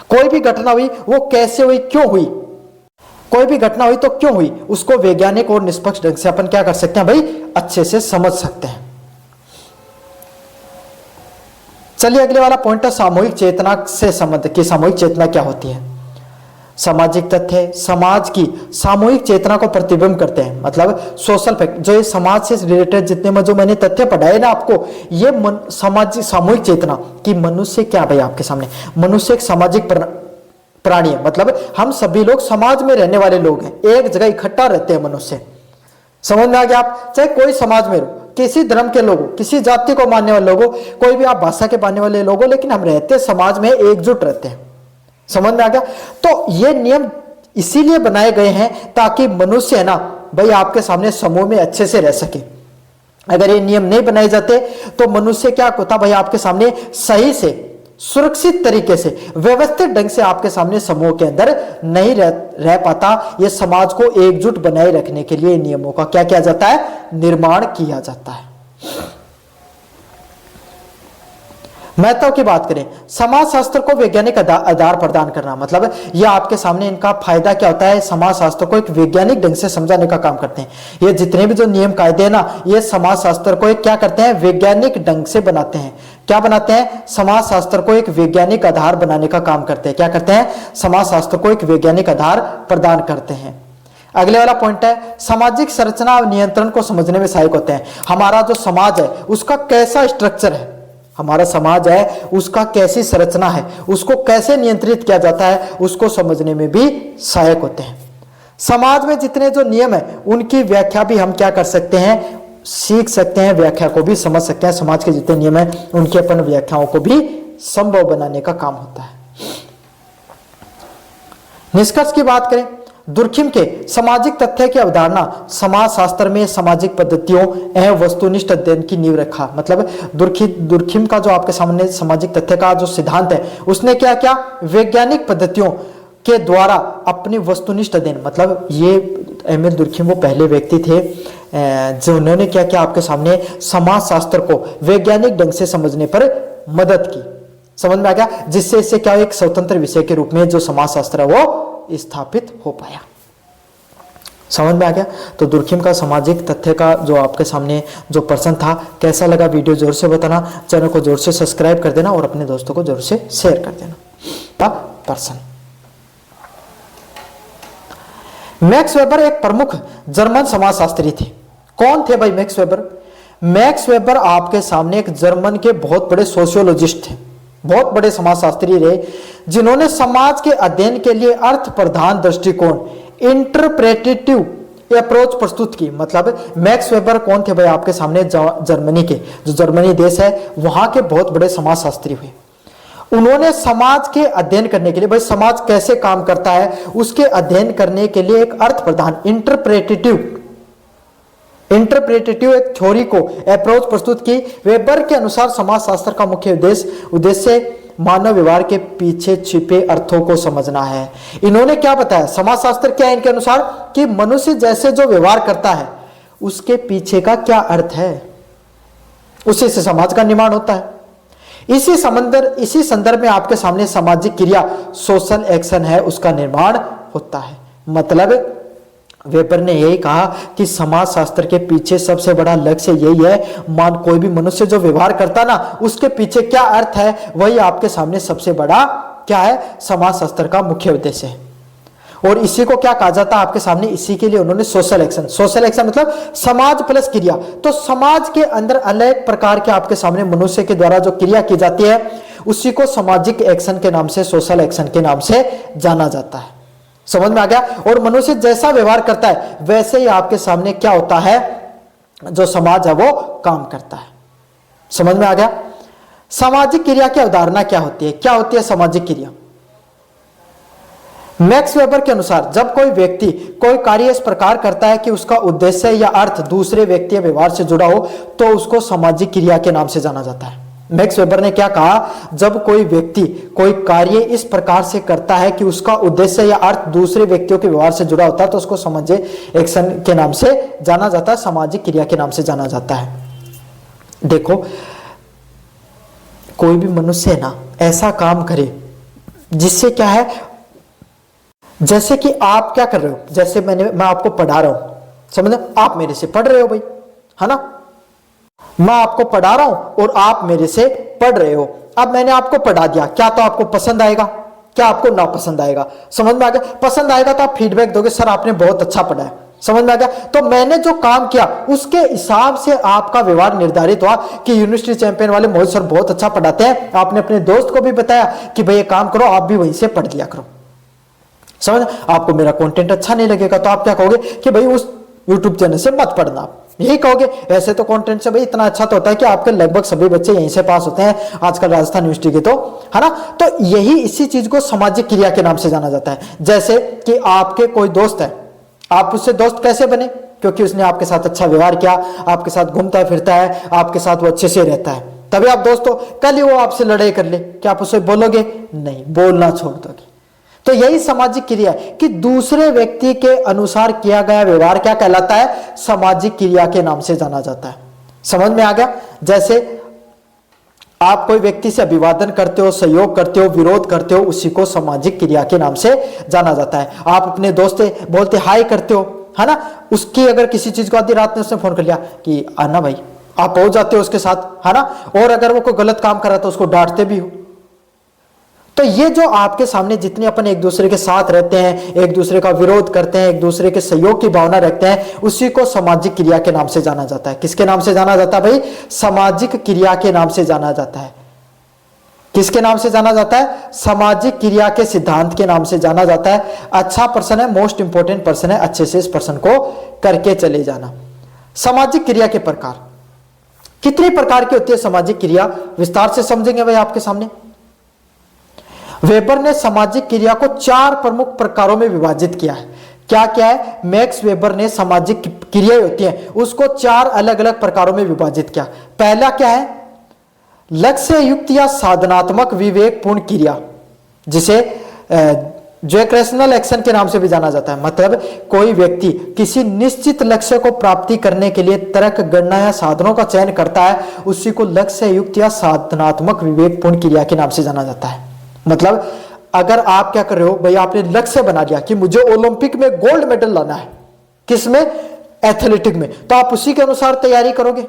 कोई भी घटना हुई वो कैसे हुई, क्यों हुई, कोई भी घटना हुई तो क्यों हुई, उसको वैज्ञानिक और निष्पक्ष ढंग से अपन क्या कर सकते हैं भाई, अच्छे से समझ सकते हैं। चलिए अगले वाला पॉइंट है सामूहिक चेतना से संबंध की। सामूहिक चेतना क्या होती है? सामाजिक तथ्य समाज की सामूहिक चेतना को प्रतिबिंब करते हैं, मतलब सोशल फैक्ट, जो ये समाज से रिलेटेड जितने में जो मैंने तथ्य पढ़ाए ना आपको, ये सामाजिक सामूहिक चेतना कि मनुष्य क्या भाई, आपके सामने मनुष्य एक सामाजिक प्राणी है। मतलब हम सभी लोग समाज में रहने वाले लोग हैं, एक जगह इकट्ठा रहते हैं मनुष्य। समझ में आ गया? आप चाहे कोई समाज में रहो, किसी धर्म के लोगों, किसी जाति को मानने वाले लोगों, कोई भी आप भाषा के मानने वाले लोगों, लेकिन हम रहते समाज में, एकजुट रहते हैं। समझ में आ गया? तो ये नियम इसीलिए बनाए गए हैं ताकि मनुष्य है ना भाई आपके सामने समूह में अच्छे से रह सके। अगर ये नियम नहीं बनाए जाते तो मनुष्य क्या होता भाई, आपके सामने सही से, सुरक्षित तरीके से, व्यवस्थित ढंग से आपके सामने समूह के अंदर नहीं रह पाता। ये समाज को एकजुट बनाए रखने के लिए नियमों का क्या किया जाता है, निर्माण किया जाता है। महत्व की बात करें, समाजशास्त्र को वैज्ञानिक आधार प्रदान करना, मतलब यह आपके सामने इनका फायदा क्या होता है, समाजशास्त्र को एक वैज्ञानिक ढंग से समझाने का काम करते हैं। ये जितने भी जो नियम कायदे हैं ना, ये समाजशास्त्र को एक क्या करते हैं, वैज्ञानिक ढंग से बनाते हैं। क्या बनाते हैं? समाजशास्त्र को एक वैज्ञानिक आधार बनाने का काम करते हैं। क्या करते हैं? समाजशास्त्र को एक वैज्ञानिक आधार प्रदान करते हैं। अगले वाला पॉइंट है सामाजिक संरचना और नियंत्रण को समझने में सहायक होते हैं। हमारा जो समाज है उसका कैसा स्ट्रक्चर है, हमारा समाज है उसका कैसी संरचना है, उसको कैसे नियंत्रित किया जाता है, उसको समझने में भी सहायक होते हैं। समाज में जितने जो नियम है उनकी व्याख्या भी हम क्या कर सकते हैं, सीख सकते हैं, व्याख्या को भी समझ सकते हैं। समाज के जितने नियम है उनकी अपन व्याख्याओं को भी संभव बनाने का काम होता है। निष्कर्ष की बात करें, दुर्खिम के सामाजिक तथ्य की अवधारणा समाजशास्त्र में सामाजिक पद्धतियों एवं वस्तुनिष्ठ अध्ययन की नींव रखा। मतलब दुर्खिम का जो आपके सामने सामाजिक तथ्य का जो सिद्धांत है, उसने क्या क्या वैज्ञानिक पद्धतियों के द्वारा अपनी वस्तुनिष्ठ अध्ययन, मतलब ये एमिल दुर्खिम वो पहले व्यक्ति थे जिन्होंने क्या क्या आपके सामने समाजशास्त्र को वैज्ञानिक ढंग से समझने पर मदद की। समझ में आ गया? जिससे इससे क्या एक स्वतंत्र विषय के रूप में जो समाजशास्त्र है वो स्थापित हो पाया। समझ में आ गया? तो दुर्खिम का सामाजिक तथ्य का जो आपके सामने जो प्रश्न था, कैसा लगा वीडियो जोर से बताना, चैनल को जोर से सब्सक्राइब कर देना और अपने दोस्तों को जोर से शेयर कर देना। प्रश्न मैक्स वेबर एक प्रमुख जर्मन समाजशास्त्री थे। कौन थे भाई मैक्स वेबर? मैक्स वेबर आपके सामने एक जर्मन के बहुत बड़े सोशियोलॉजिस्ट थे, बहुत बड़े समाजशास्त्री रहे, जिन्होंने समाज के अध्ययन के लिए अर्थ प्रधान दृष्टिकोण, इंटरप्रेटेटिव अप्रोच प्रस्तुत की। मतलब मैक्स वेबर कौन थे भाई? आपके सामने जर्मनी के, जो जर्मनी देश है वहां के बहुत बड़े समाजशास्त्री हुए। उन्होंने समाज के अध्ययन करने के लिए, भाई समाज कैसे काम करता है उसके अध्ययन करने के लिए एक अर्थ प्रधान इंटरप्रेटेटिव एक थ्योरी को अप्रोच प्रस्तुत की। वेबर के अनुसार समाजशास्त्र का मुख्य उद्देश्य मानव व्यवहार के पीछे छिपे अर्थों को समझना है। इन्होंने क्या बताया? समाजशास्त्र क्या है इनके अनुसार? कि मनुष्य जैसे जो व्यवहार करता है उसके पीछे का क्या अर्थ है, उसी से समाज का निर्माण होता है। इसी संदर्भ में आपके सामने सामाजिक क्रिया, सोशल एक्शन है, उसका निर्माण होता है। मतलब वेबर ने यही कहा कि समाजशास्त्र के पीछे सबसे बड़ा लक्ष्य यही है, कोई भी मनुष्य जो व्यवहार करता ना उसके पीछे क्या अर्थ है, वही आपके सामने सबसे बड़ा क्या है, समाजशास्त्र का मुख्य उद्देश्य है। और इसी को क्या कहा जाता है आपके सामने? इसी के लिए उन्होंने सोशल एक्शन मतलब समाज प्लस क्रिया। तो समाज के अंदर अलग प्रकार के आपके सामने मनुष्य के द्वारा जो क्रिया की जाती है उसी को सामाजिक एक्शन के नाम से, सोशल एक्शन के नाम से जाना जाता है। समझ में आ गया? और मनुष्य जैसा व्यवहार करता है वैसे ही आपके सामने क्या होता है, जो समाज है वो काम करता है। समझ में आ गया? सामाजिक क्रिया की अवधारणा क्या होती है? क्या होती है सामाजिक क्रिया? मैक्स वेबर के अनुसार जब कोई व्यक्ति कोई कार्य इस प्रकार करता है कि उसका उद्देश्य या अर्थ दूसरे व्यक्ति या व्यवहार से जुड़ा हो तो उसको सामाजिक क्रिया के नाम से जाना जाता है। मैक्स वेबर ने क्या कहा? जब कोई व्यक्ति कोई कार्य इस प्रकार से करता है कि उसका उद्देश्य या अर्थ दूसरे व्यक्तियों के व्यवहार से जुड़ा होता है तो उसको सामाजिक एक्शन के नाम से जाना जाता है, सामाजिक क्रिया के नाम से जाना जाता है। देखो, कोई भी मनुष्य ना ऐसा काम करे जिससे क्या है, जैसे कि आप क्या कर रहे हो, जैसे मैं आपको पढ़ा रहा हूं, समझ, आप मेरे से पढ़ रहे हो भाई, है ना? मैं आपको पढ़ा रहा हूं और आप मेरे से पढ़ रहे हो। अब मैंने आपको पढ़ा दिया, क्या तो आपको पसंद आएगा, क्या आपको ना पसंद आएगा? समझ में आ गया? पसंद आएगा तो आप फीडबैक दोगे, सर आपने बहुत अच्छा पढ़ा है। समझ में आ गया? तो मैंने जो काम किया उसके हिसाब से आपका व्यवहार निर्धारित हुआ कि यूनिवर्सिटी चैंपियन वाले मोहित सर बहुत अच्छा पढ़ाते हैं। आपने अपने दोस्त को भी बताया कि भाई ये काम करो, आप भी वहीं से पढ़ लिया करो। समझ? आपको मेरा कंटेंट अच्छा नहीं लगेगा तो आप क्या कहोगे कि भाई उस YouTube चैनल से मत पढ़ना, आप यही कहोगे। ऐसे तो कंटेंट से भाई इतना अच्छा तो होता है कि आपके लगभग सभी बच्चे यहीं से पास होते हैं आजकल राजस्थान यूनिवर्सिटी के, तो है ना? तो यही इसी चीज को सामाजिक क्रिया के नाम से जाना जाता है। जैसे कि आपके कोई दोस्त है, आप उससे दोस्त कैसे बने? क्योंकि उसने आपके साथ अच्छा व्यवहार किया, आपके साथ घूमता फिरता है, आपके साथ वो अच्छे से रहता है, तभी आप दोस्त हो। कल ही वो आपसे लड़ाई कर ले, क्या आप उसे बोलोगे? नहीं, बोलना छोड़ दोगे। तो यही सामाजिक क्रिया है कि दूसरे व्यक्ति के अनुसार किया गया व्यवहार क्या कहलाता है? सामाजिक क्रिया के नाम से जाना जाता है। समझ में आ गया? जैसे आप कोई व्यक्ति से अभिवादन करते हो, सहयोग करते हो, विरोध करते हो, उसी को सामाजिक क्रिया के नाम से जाना जाता है। आप अपने दोस्त से बोलते हाय करते हो, है ना? उसकी अगर किसी चीज को आधी रात में उसने फोन कर लिया कि आना भाई, आप पहुंच जाते हो उसके साथ, है ना? और अगर वो कोई गलत काम कर रहा तो उसको डांटते भी हो। तो ये जो आपके सामने जितने अपन एक दूसरे के साथ रहते हैं, एक दूसरे का विरोध करते हैं, एक दूसरे के सहयोग की भावना रखते हैं, उसी को सामाजिक क्रिया के नाम से जाना जाता है। किसके नाम से जाना जाता है भाई? सामाजिक क्रिया के नाम से जाना जाता है। किसके नाम से जाना जाता है? सामाजिक क्रिया के सिद्धांत के नाम से जाना जाता है। अच्छा पर्सन है, मोस्ट इंपोर्टेंट पर्सन है, अच्छे से इस पर्सन को करके चले जाना। सामाजिक क्रिया के प्रकार कितने प्रकार की होती है? सामाजिक क्रिया विस्तार से समझेंगे भाई आपके सामने। वेबर ने सामाजिक क्रिया को 4 प्रमुख प्रकारों में विभाजित किया है। क्या क्या है? मैक्स वेबर ने सामाजिक क्रियाएं होती हैं उसको 4 अलग अलग प्रकारों में विभाजित किया। पहला क्या है? लक्ष्य युक्त या साधनात्मक विवेकपूर्ण क्रिया, जिसे जो एक रेशनल एक्शन के नाम से भी जाना जाता है। मतलब कोई व्यक्ति किसी निश्चित लक्ष्य को प्राप्ति करने के लिए तर्क, गणना या साधनों का चयन करता है, उसी को लक्ष्य युक्त या साधनात्मक विवेकपूर्ण क्रिया के नाम से जाना जाता है। मतलब अगर आप क्या कर रहे हो भाई, आपने लक्ष्य बना लिया कि मुझे ओलंपिक में गोल्ड मेडल लाना है, किसमें? एथलेटिक में, तो आप उसी के अनुसार तैयारी करोगे,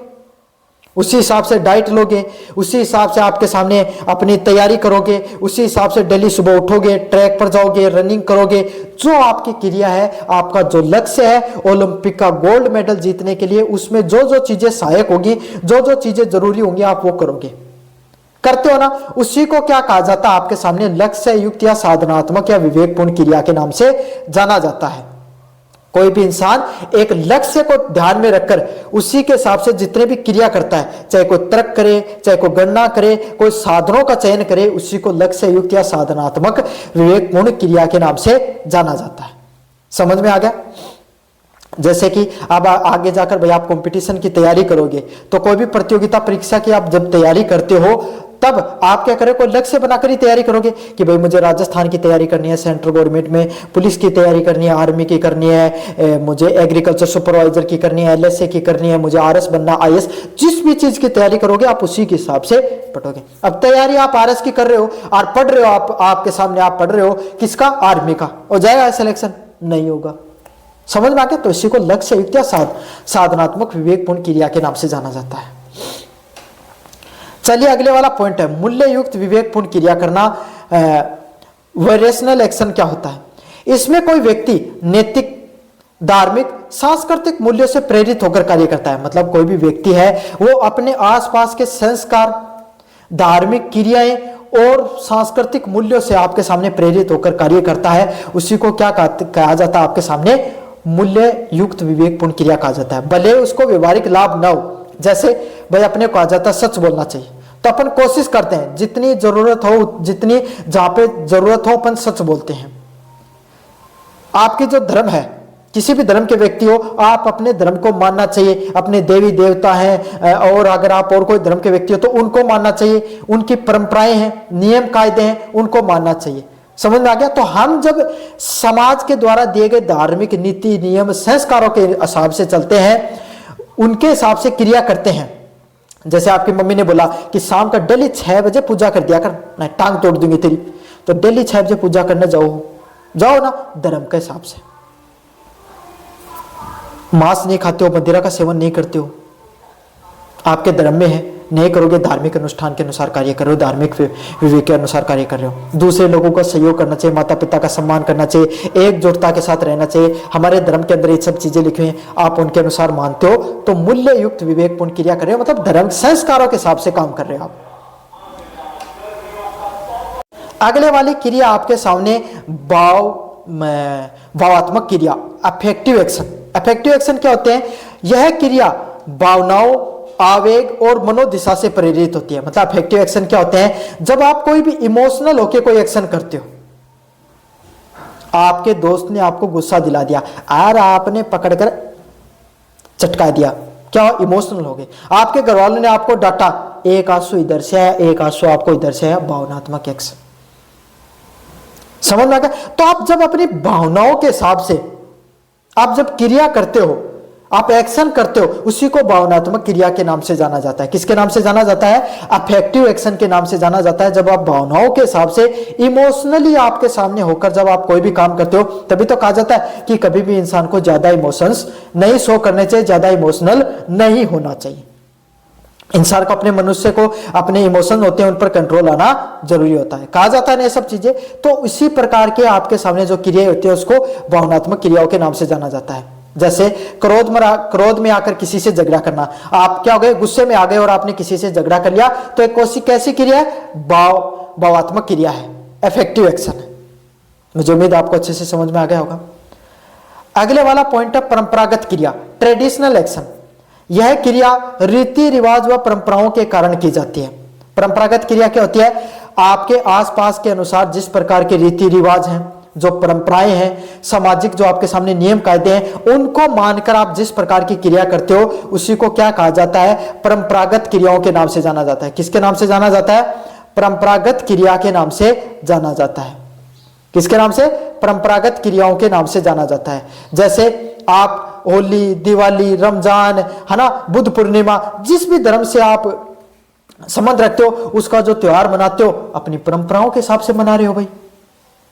उसी हिसाब से डाइट लोगे, उसी हिसाब से आपके सामने अपनी तैयारी करोगे, उसी हिसाब से डेली सुबह उठोगे, ट्रैक पर जाओगे, रनिंग करोगे। जो आपकी क्रिया है, आपका जो लक्ष्य है ओलंपिक का गोल्ड मेडल जीतने के लिए, उसमें जो जो चीजें सहायक होगी, जो जो चीजें जरूरी होंगी, आप वो करोगे। करते हो ना, उसी को क्या कहा जाता है? आपके सामने लक्ष्य युक्त या साधनात्मक या विवेकपूर्ण क्रिया के नाम से जाना जाता है। कोई भी इंसान एक लक्ष्य को ध्यान में रखकर उसी के हिसाब से जितने भी क्रिया करता है, चाहे कोई तर्क करे, चाहे कोई गणना करे, कोई साधनों का चयन करे, उसी को लक्ष्य युक्त या साधनात्मक विवेकपूर्ण क्रिया के नाम से जाना जाता है। समझ में आ गया? जैसे कि अब आगे जाकर भाई आप कंपटीशन की तैयारी करोगे, तो कोई भी प्रतियोगिता परीक्षा की आप जब तैयारी करते हो, तब आप क्या करें? कोई लक्ष्य बनाकर ही तैयारी करोगे कि भाई मुझे राजस्थान की तैयारी करनी है, सेंट्रल गवर्नमेंट में पुलिस की तैयारी करनी है, आर्मी की करनी है, मुझे एग्रीकल्चर सुपरवाइजर की करनी है, एलएसए की करनी है, मुझे आरएस बनना, आईएएस। जिस भी चीज की तैयारी करोगे आप उसी के हिसाब से पढ़ोगे। अब तैयारी आप आरएस की कर रहे हो और पढ़ रहे हो, आपके सामने आप पढ़ रहे हो किसका? आर्मी का। हो जाएगा सिलेक्शन? नहीं होगा। समझ में आ गया? तो इसी को लक्ष्य युक्त या साधनात्मक विवेकपूर्ण क्रिया के नाम से जाना जाता है। चलिए अगले वाला पॉइंट है, मूल्य युक्त विवेकपूर्ण क्रिया करना। वेरिएशनल एक्शन क्या होता है? इसमें कोई व्यक्ति नैतिक, धार्मिक, सांस्कृतिक मूल्यों से प्रेरित होकर कार्य करता है। मतलब कोई भी व्यक्ति है वो अपने आसपास के संस्कार, धार्मिक क्रियाएं और सांस्कृतिक मूल्यों से आपके सामने प्रेरित होकर कार्य करता है। उसी को क्या कहा जाता है? आपके सामने मूल्य युक्त विवेकपूर्ण क्रिया कहा जाता है। भले उसको व्यवहारिक लाभ ना हो, जैसे भाई अपने कहा जाता है सच बोलना चाहिए, तो अपन कोशिश करते हैं जितनी जरूरत हो, जितनी जहां पे जरूरत हो अपन सच बोलते हैं। आपकी जो धर्म है, किसी भी धर्म के व्यक्ति हो, आप अपने धर्म को मानना चाहिए। अपने देवी देवता हैं और अगर आप और कोई धर्म के व्यक्ति हो तो उनको मानना चाहिए। उनकी परंपराएं हैं, नियम कायदे हैं, उनको मानना चाहिए। समझ में आ गया? तो हम जब समाज के द्वारा दिए गए धार्मिक नीति, नियम, संस्कारों के हिसाब से चलते हैं, उनके हिसाब से क्रिया करते हैं। जैसे आपकी मम्मी ने बोला कि शाम का डेली 6 बजे पूजा कर दिया कर, मैं टांग तोड़ दूंगी तेरी, तो डेली 6 बजे पूजा करने जाओ ना, धर्म के हिसाब से। मांस नहीं खाते हो, मदिरा का सेवन नहीं करते हो, आपके धर्म में है, नहीं करोगे, धार्मिक अनुष्ठान के अनुसार कार्य करो, धार्मिक विवेक के अनुसार कार्य कर रहे हो। दूसरे लोगों का सहयोग करना चाहिए, माता पिता का सम्मान करना चाहिए, एकजुटता के साथ रहना चाहिए। हमारे धर्म के अंदर ये सब चीजें लिखी हुई हैं, आप उनके अनुसार मानते हो, तो मूल्य युक्त विवेकपूर्ण क्रिया कर रहे हो, मतलब धर्म संस्कारों के हिसाब से काम कर रहे हो आप। अगले वाली क्रिया आपके सामने भावात्मक क्रिया, अफेक्टिव एक्शन। अफेक्टिव एक्शन क्या होते हैं? यह क्रिया भावनाओं, आवेग और मनोदिशा से प्रेरित होती है। मतलब अफेक्टिव एक्शन क्या होते हैं? जब आप कोई भी इमोशनल होकर कोई एक्शन करते हो, आपके दोस्त ने आपको गुस्सा दिला दिया और आपने पकड़कर चटका दिया, क्या? इमोशनल हो गए। आपके घर वालों ने आपको डांटा, एक आंसू इधर से आया, एक आंसू आपको इधर से आया, भावनात्मक एक्शन। समझ में आ गया? तो आप जब अपनी भावनाओं के हिसाब से आप जब क्रिया करते हो, आप एक्शन करते हो, उसी को भावनात्मक क्रिया के नाम से जाना जाता है। किसके नाम से जाना जाता है? अफेक्टिव एक्शन के नाम से जाना जाता है। जब आप भावनाओं के हिसाब से इमोशनली आपके सामने होकर जब आप कोई भी काम करते हो, तभी तो कहा जाता है कि कभी भी इंसान को ज्यादा इमोशंस नहीं शो करने चाहिए, ज्यादा इमोशनल नहीं होना चाहिए। इंसान को, अपने मनुष्य को अपने इमोशन होते हैं उन पर कंट्रोल आना जरूरी होता है, कहा जाता है ना ये सब चीजें। तो इसी प्रकार के आपके सामने जो क्रियाएं होती है उसको भावनात्मक क्रियाओं के नाम से जाना जाता है। जैसे क्रोध में आकर किसी से झगड़ा करना, आप क्या हो गए? गुस्से में आ गए और आपने किसी से झगड़ा कर लिया, तो एक कैसी क्रिया है? भावात्मक क्रिया है, इफेक्टिव एक्शन है। मुझे उम्मीद आपको अच्छे से समझ में आ गया होगा। अगले वाला पॉइंट है परंपरागत क्रिया, ट्रेडिशनल एक्शन। यह क्रिया रीति रिवाज व परंपराओं के कारण की जाती है। परंपरागत क्रिया क्या होती है? आपके आसपास के अनुसार जिस प्रकार के रीति रिवाज हैं, जो परंपराएं हैं, सामाजिक जो आपके सामने नियम कायदे हैं, उनको मानकर आप जिस प्रकार की क्रिया करते हो, उसी को क्या कहा जाता है? परंपरागत क्रियाओं के नाम से जाना जाता है। किसके नाम से जाना जाता है? परंपरागत क्रिया के नाम से जाना जाता है। किसके नाम से? परंपरागत क्रियाओं के नाम से जाना जाता है। जैसे आप होली, दिवाली, रमजान, है ना, बुद्ध पूर्णिमा, जिस भी धर्म से आप संबंध रखते हो, उसका जो त्योहार मनाते हो अपनी परंपराओं के हिसाब से मना रहे हो भाई।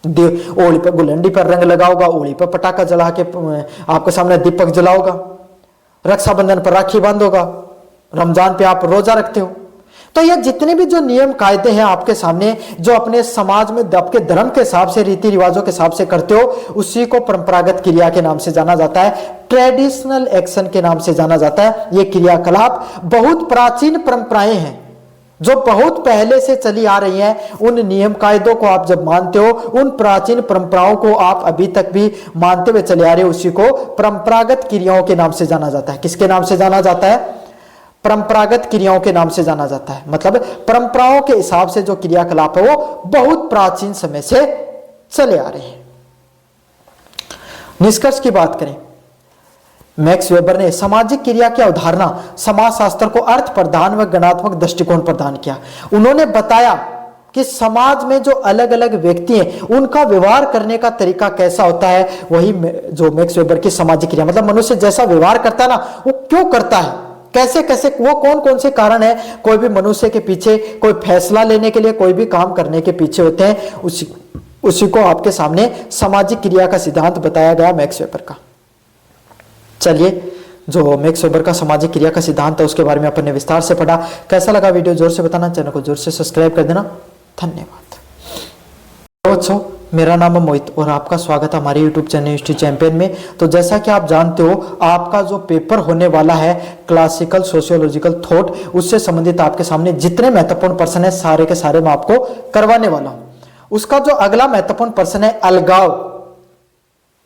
होली पर गुलंडी पर रंग लगाओगा, होली पर पटाखा जला के आपके सामने दीपक जलाओगा, रक्षाबंधन पर राखी बांधोगा, रमजान पे आप रोजा रखते हो। तो ये जितने भी जो नियम कायदे हैं आपके सामने, जो अपने समाज में आपके धर्म के हिसाब से, रीति रिवाजों के हिसाब से करते हो, उसी को परंपरागत क्रिया के नाम से जाना जाता है, ट्रेडिशनल एक्शन के नाम से जाना जाता है। ये क्रियाकलाप बहुत प्राचीन परंपराएं हैं जो बहुत पहले से चली आ रही हैं। उन नियम कायदों को आप जब मानते हो, उन प्राचीन परंपराओं को आप अभी तक भी मानते हुए चले आ रहे हो, उसी को परंपरागत क्रियाओं के नाम से जाना जाता है। किसके नाम से जाना जाता है? परंपरागत क्रियाओं के नाम से जाना जाता है। मतलब परंपराओं के हिसाब से जो क्रियाकलाप है वो बहुत प्राचीन समय से चले आ रहे हैं। निष्कर्ष की बात करें, मैक्स वेबर ने सामाजिक क्रिया की अवधारणा समाजशास्त्र को अर्थ प्रधान व गणात्मक दृष्टिकोण प्रदान किया। उन्होंने बताया कि समाज में जो अलग अलग व्यक्ति हैं उनका व्यवहार करने का तरीका कैसा होता है। वही जो मैक्स वेबर की सामाजिक क्रिया, मतलब मनुष्य जैसा व्यवहार करता है ना, वो क्यों करता है, कैसे कैसे, वो कौन कौन से कारण है कोई भी मनुष्य के पीछे, कोई फैसला लेने के लिए, कोई भी काम करने के पीछे होते हैं, उसी को आपके सामने सामाजिक क्रिया का सिद्धांत बताया गया मैक्स वेबर का। चलिए, जो मैक्स वेबर का सामाजिक क्रिया का सिद्धांत है उसके बारे में अपन ने विस्तार से पढ़ा। कैसा लगा वीडियो जोर से बताना, चैनल को जोर से सब्सक्राइब कर देना। धन्यवाद बच्चों, मेरा नाम है मोहित और आपका स्वागत है हमारे YouTube चैनल हिस्ट्री चैंपियन में। तो जैसा कि आप जानते हो, आपका जो पेपर होने वाला है क्लासिकल सोशियोलॉजिकल थॉट, उससे संबंधित आपके सामने जितने महत्वपूर्ण प्रश्न है सारे के सारे मैं आपको करवाने वाला हूं। उसका जो अगला महत्वपूर्ण प्रश्न है अलगाव,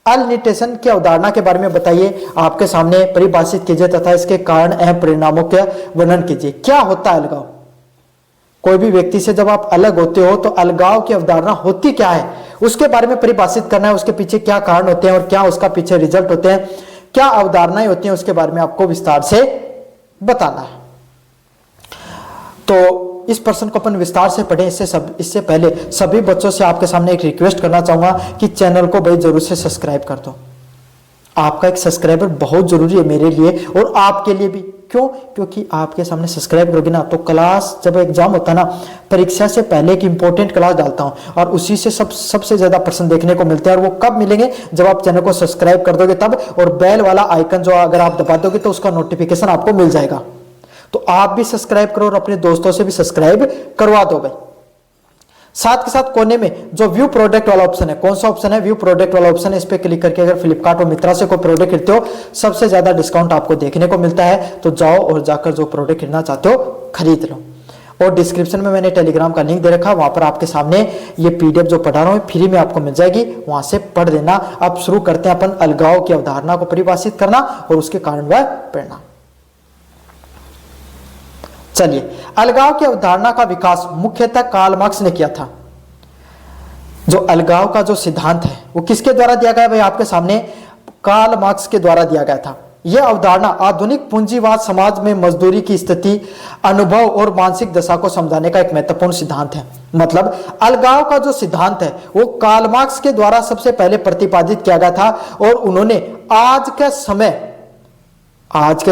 अलिटेशन की अवधारणा के बारे में बताइए, आपके सामने परिभाषित कीजिए तथा इसके कारण एवं परिणामों का वर्णन कीजिए। क्या होता है अलगाव? कोई भी व्यक्ति से जब आप अलग होते हो तो अलगाव की अवधारणा होती क्या है, उसके बारे में परिभाषित करना है। उसके पीछे क्या कारण होते हैं और क्या उसका पीछे रिजल्ट होते हैं, क्या अवधारणाएं होती हैं, उसके बारे में आपको विस्तार से बताना है। तो इस प्रश्न को अपन विस्तार से पढ़ें। इससे पहले सभी बच्चों से आपके सामने एक रिक्वेस्ट करना चाहूंगा कि चैनल को भाई जरूर से सब्सक्राइब कर दो। आपका एक सब्सक्राइबर बहुत जरूरी है मेरे लिए और आपके लिए भी। क्यों? क्योंकि आपके सामने सब्सक्राइब करोगे ना तो क्लास, जब एग्जाम होता है ना, परीक्षा से पहले एक इंपॉर्टेंट क्लास डालता हूं और उसी से सबसे ज्यादा प्रश्न देखने को मिलते हैं। और वो कब मिलेंगे? जब आप चैनल को सब्सक्राइब कर दोगे तब, और बेल वाला आइकन जो अगर आप दबा दोगे तो उसका नोटिफिकेशन आपको मिल जाएगा। तो आप भी सब्सक्राइब करो और अपने दोस्तों से भी सब्सक्राइब करवा दो भाई। साथ के साथ कोने में जो व्यू प्रोडक्ट वाला ऑप्शन है, कौन सा ऑप्शन है? व्यू प्रोडक्ट वाला ऑप्शन है। इस पे क्लिक करके अगर फ्लिपकार्ट और मित्रा से कोई प्रोडक्ट खरीदते हो, सबसे ज्यादा डिस्काउंट आपको देखने को मिलता है। तो जाओ और जाकर जो प्रोडक्ट खरीदना चाहते हो खरीद लो। और डिस्क्रिप्शन में मैंने टेलीग्राम का लिंक दे रखा, वहां पर आपके सामने ये पीडीएफ जो पढ़ा रहा हूं फ्री में आपको मिल जाएगी, वहां से पढ़ देना। अब शुरू करते हैं अपन अलगाव की अवधारणा को परिभाषित करना और उसके कारण वह पढ़ना। चलिए, अलगाव की अवधारणा का विकास मुख्यतः कार्ल मार्क्स ने किया था। जो अलगाव का जो सिद्धांत है वो किसके द्वारा दिया गया भाई? आपके सामने कार्ल मार्क्स के द्वारा दिया गया था। यह अवधारणा आधुनिक पूंजीवाद समाज में मजदूरी की स्थिति, अनुभव और मानसिक दशा को समझाने का एक महत्वपूर्ण सिद्धांत है। मतलब अलगाव का जो सिद्धांत है वो कार्ल मार्क्स के द्वारा सबसे पहले प्रतिपादित किया गया था। और उन्होंने आज के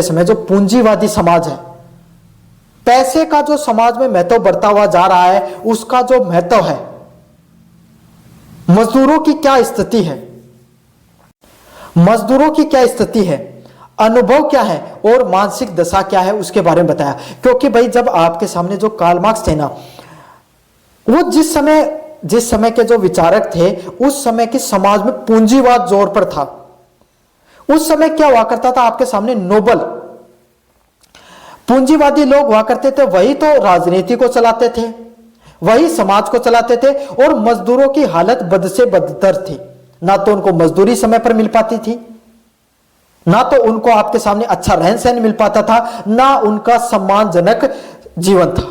समय जो पूंजीवादी समाज है, पैसे का जो समाज में महत्व बढ़ता हुआ जा रहा है, उसका जो महत्व है, मजदूरों की क्या स्थिति है, अनुभव क्या है और मानसिक दशा क्या है, उसके बारे में बताया। क्योंकि भाई जब आपके सामने जो कार्ल मार्क्स थे ना, वो जिस समय के जो विचारक थे, उस समय के समाज में पूंजीवाद जोर पर था। उस समय क्या हुआ करता था? आपके सामने नोबल पूंजीवादी लोग हुआ करते थे, वही तो राजनीति को चलाते थे, वही समाज को चलाते थे। और मजदूरों की हालत बद से बदतर थी। ना तो उनको मजदूरी समय पर मिल पाती थी, ना तो उनको आपके सामने अच्छा रहन सहन मिल पाता था, ना उनका सम्मानजनक जीवन था।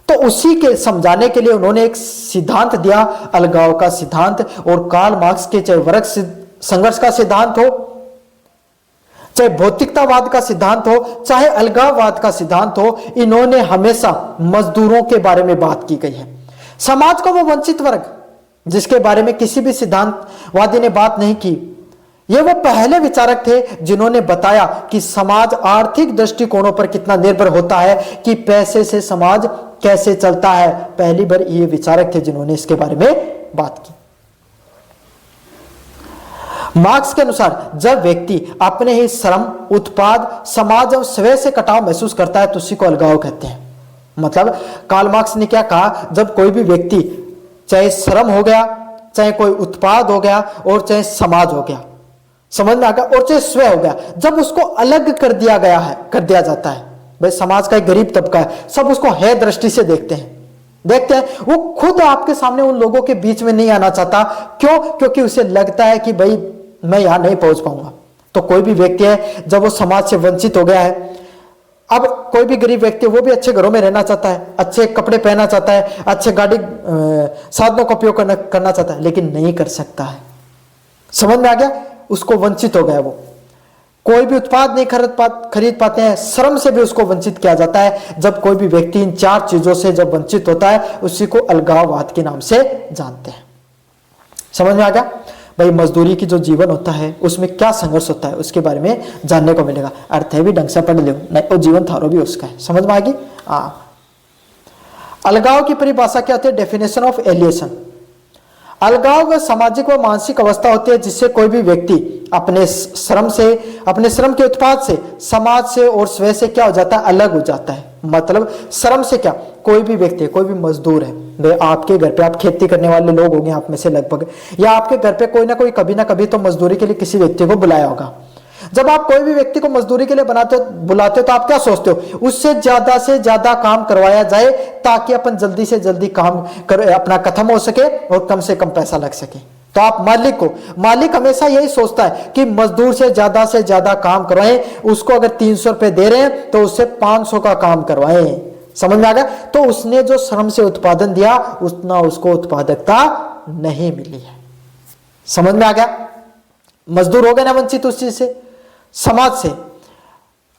तो उसी के समझाने के लिए उन्होंने एक सिद्धांत दिया, अलगाव का सिद्धांत। और कार्ल मार्क्स के चाहे वर्ग संघर्ष का सिद्धांत हो, चाहे भौतिकतावाद का सिद्धांत हो, चाहे अलगाववाद का सिद्धांत हो, इन्होंने हमेशा मजदूरों के बारे में बात की गई है। समाज का वो वंचित वर्ग जिसके बारे में किसी भी सिद्धांतवादी ने बात नहीं की। ये वो पहले विचारक थे जिन्होंने बताया कि समाज आर्थिक दृष्टिकोणों पर कितना निर्भर होता है, कि पैसे से समाज कैसे चलता है। पहली बार ये विचारक थे जिन्होंने इसके बारे में बात की। मार्क्स के अनुसार जब व्यक्ति अपने ही श्रम, उत्पाद, समाज और स्वयं से कटाव महसूस करता है तो उसी को अलगाव कहते हैं। मतलब कार्ल मार्क्स ने क्या कहा, जब कोई भी व्यक्ति, चाहे श्रम हो गया, चाहे कोई उत्पाद हो गया और चाहे समाज हो गया, समझ में आ गया, और चाहे स्वयं हो गया, जब उसको अलग कर दिया गया है, कर दिया जाता है, भाई समाज का एक गरीब तबका है, सब उसको है दृष्टि से देखते हैं, वो खुद आपके सामने उन लोगों के बीच में नहीं आना चाहता। क्यों? क्योंकि उसे लगता है कि भाई मैं यहां नहीं पहुंच पाऊंगा। तो कोई भी व्यक्ति है जब वो समाज से वंचित हो गया है, अब कोई भी गरीब व्यक्ति वो भी अच्छे घरों में रहना चाहता है, अच्छे कपड़े पहनना चाहता है, अच्छे गाड़ी साधनों का उपयोग करना चाहता है, लेकिन नहीं कर सकता है। समझ में आ गया? उसको वंचित हो गया। वो कोई भी उत्पाद नहीं खरीद पाते हैं, श्रम से भी उसको वंचित किया जाता है। जब कोई भी व्यक्ति इन चार चीजों से जब वंचित होता है, उसी को अलगाववाद के नाम से जानते हैं। समझ में आ गया? भाई मजदूरी की जो जीवन होता है उसमें क्या संघर्ष होता है उसके बारे में जानने को मिलेगा। अर्थ है भी ढंग से पढ़ लो, नहीं वो जीवन थारो भी उसका है। समझ में आ गई? अलगाव की परिभाषा क्या होती है? Definition of alienation. अलगाव वह सामाजिक व मानसिक अवस्था होती है जिससे कोई भी व्यक्ति अपने श्रम के उत्पाद से, समाज से और स्वयं से क्या हो जाता है? अलग हो जाता है। मतलब श्रम से क्या, कोई भी व्यक्ति, कोई भी मजदूर है, वे आपके घर पे, आप खेती करने वाले लोग होंगे आप में से लगभग, या आपके घर पे कोई ना कोई कभी ना कभी तो मजदूरी के लिए किसी व्यक्ति को बुलाया होगा। जब आप कोई भी व्यक्ति को मजदूरी के लिए बुलाते हो तो आप क्या सोचते हो? उससे से ज्यादा काम करवाया जाए ताकि अपन जल्दी से जल्दी काम अपना खत्म हो सके और कम से कम पैसा लग सके। तो आप मालिक हमेशा यही सोचता है कि मजदूर से ज्यादा काम करवाएं। उसको अगर 300 रुपए दे रहे हैं तो उससे 500 का काम करवाएं। समझ में आ गया? तो उसने जो श्रम से उत्पादन दिया उतना उसको उत्पादकता नहीं मिली है। समझ में आ गया? मजदूर हो गए ना वंचित उस चीज से, समाज से।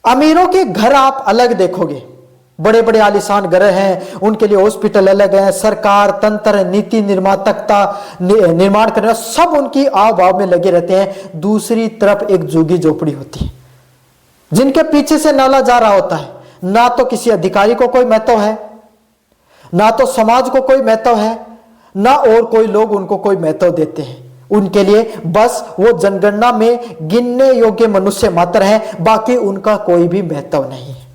अमीरों के घर आप अलग देखोगे, बड़े बड़े आलीशान घर हैं, उनके लिए हॉस्पिटल अलग है, सरकार, तंत्र, नीति निर्माण करने सब उनकी आवभाव में लगे रहते हैं। दूसरी तरफ एक झुग्गी झोपड़ी होती है जिनके पीछे से नाला जा रहा होता है। ना तो किसी अधिकारी को कोई महत्व है, ना तो समाज को कोई महत्व है, ना और कोई लोग उनको कोई महत्व देते हैं। उनके लिए बस वो जनगणना में गिनने योग्य मनुष्य मात्र है, बाकी उनका कोई भी महत्व नहीं है।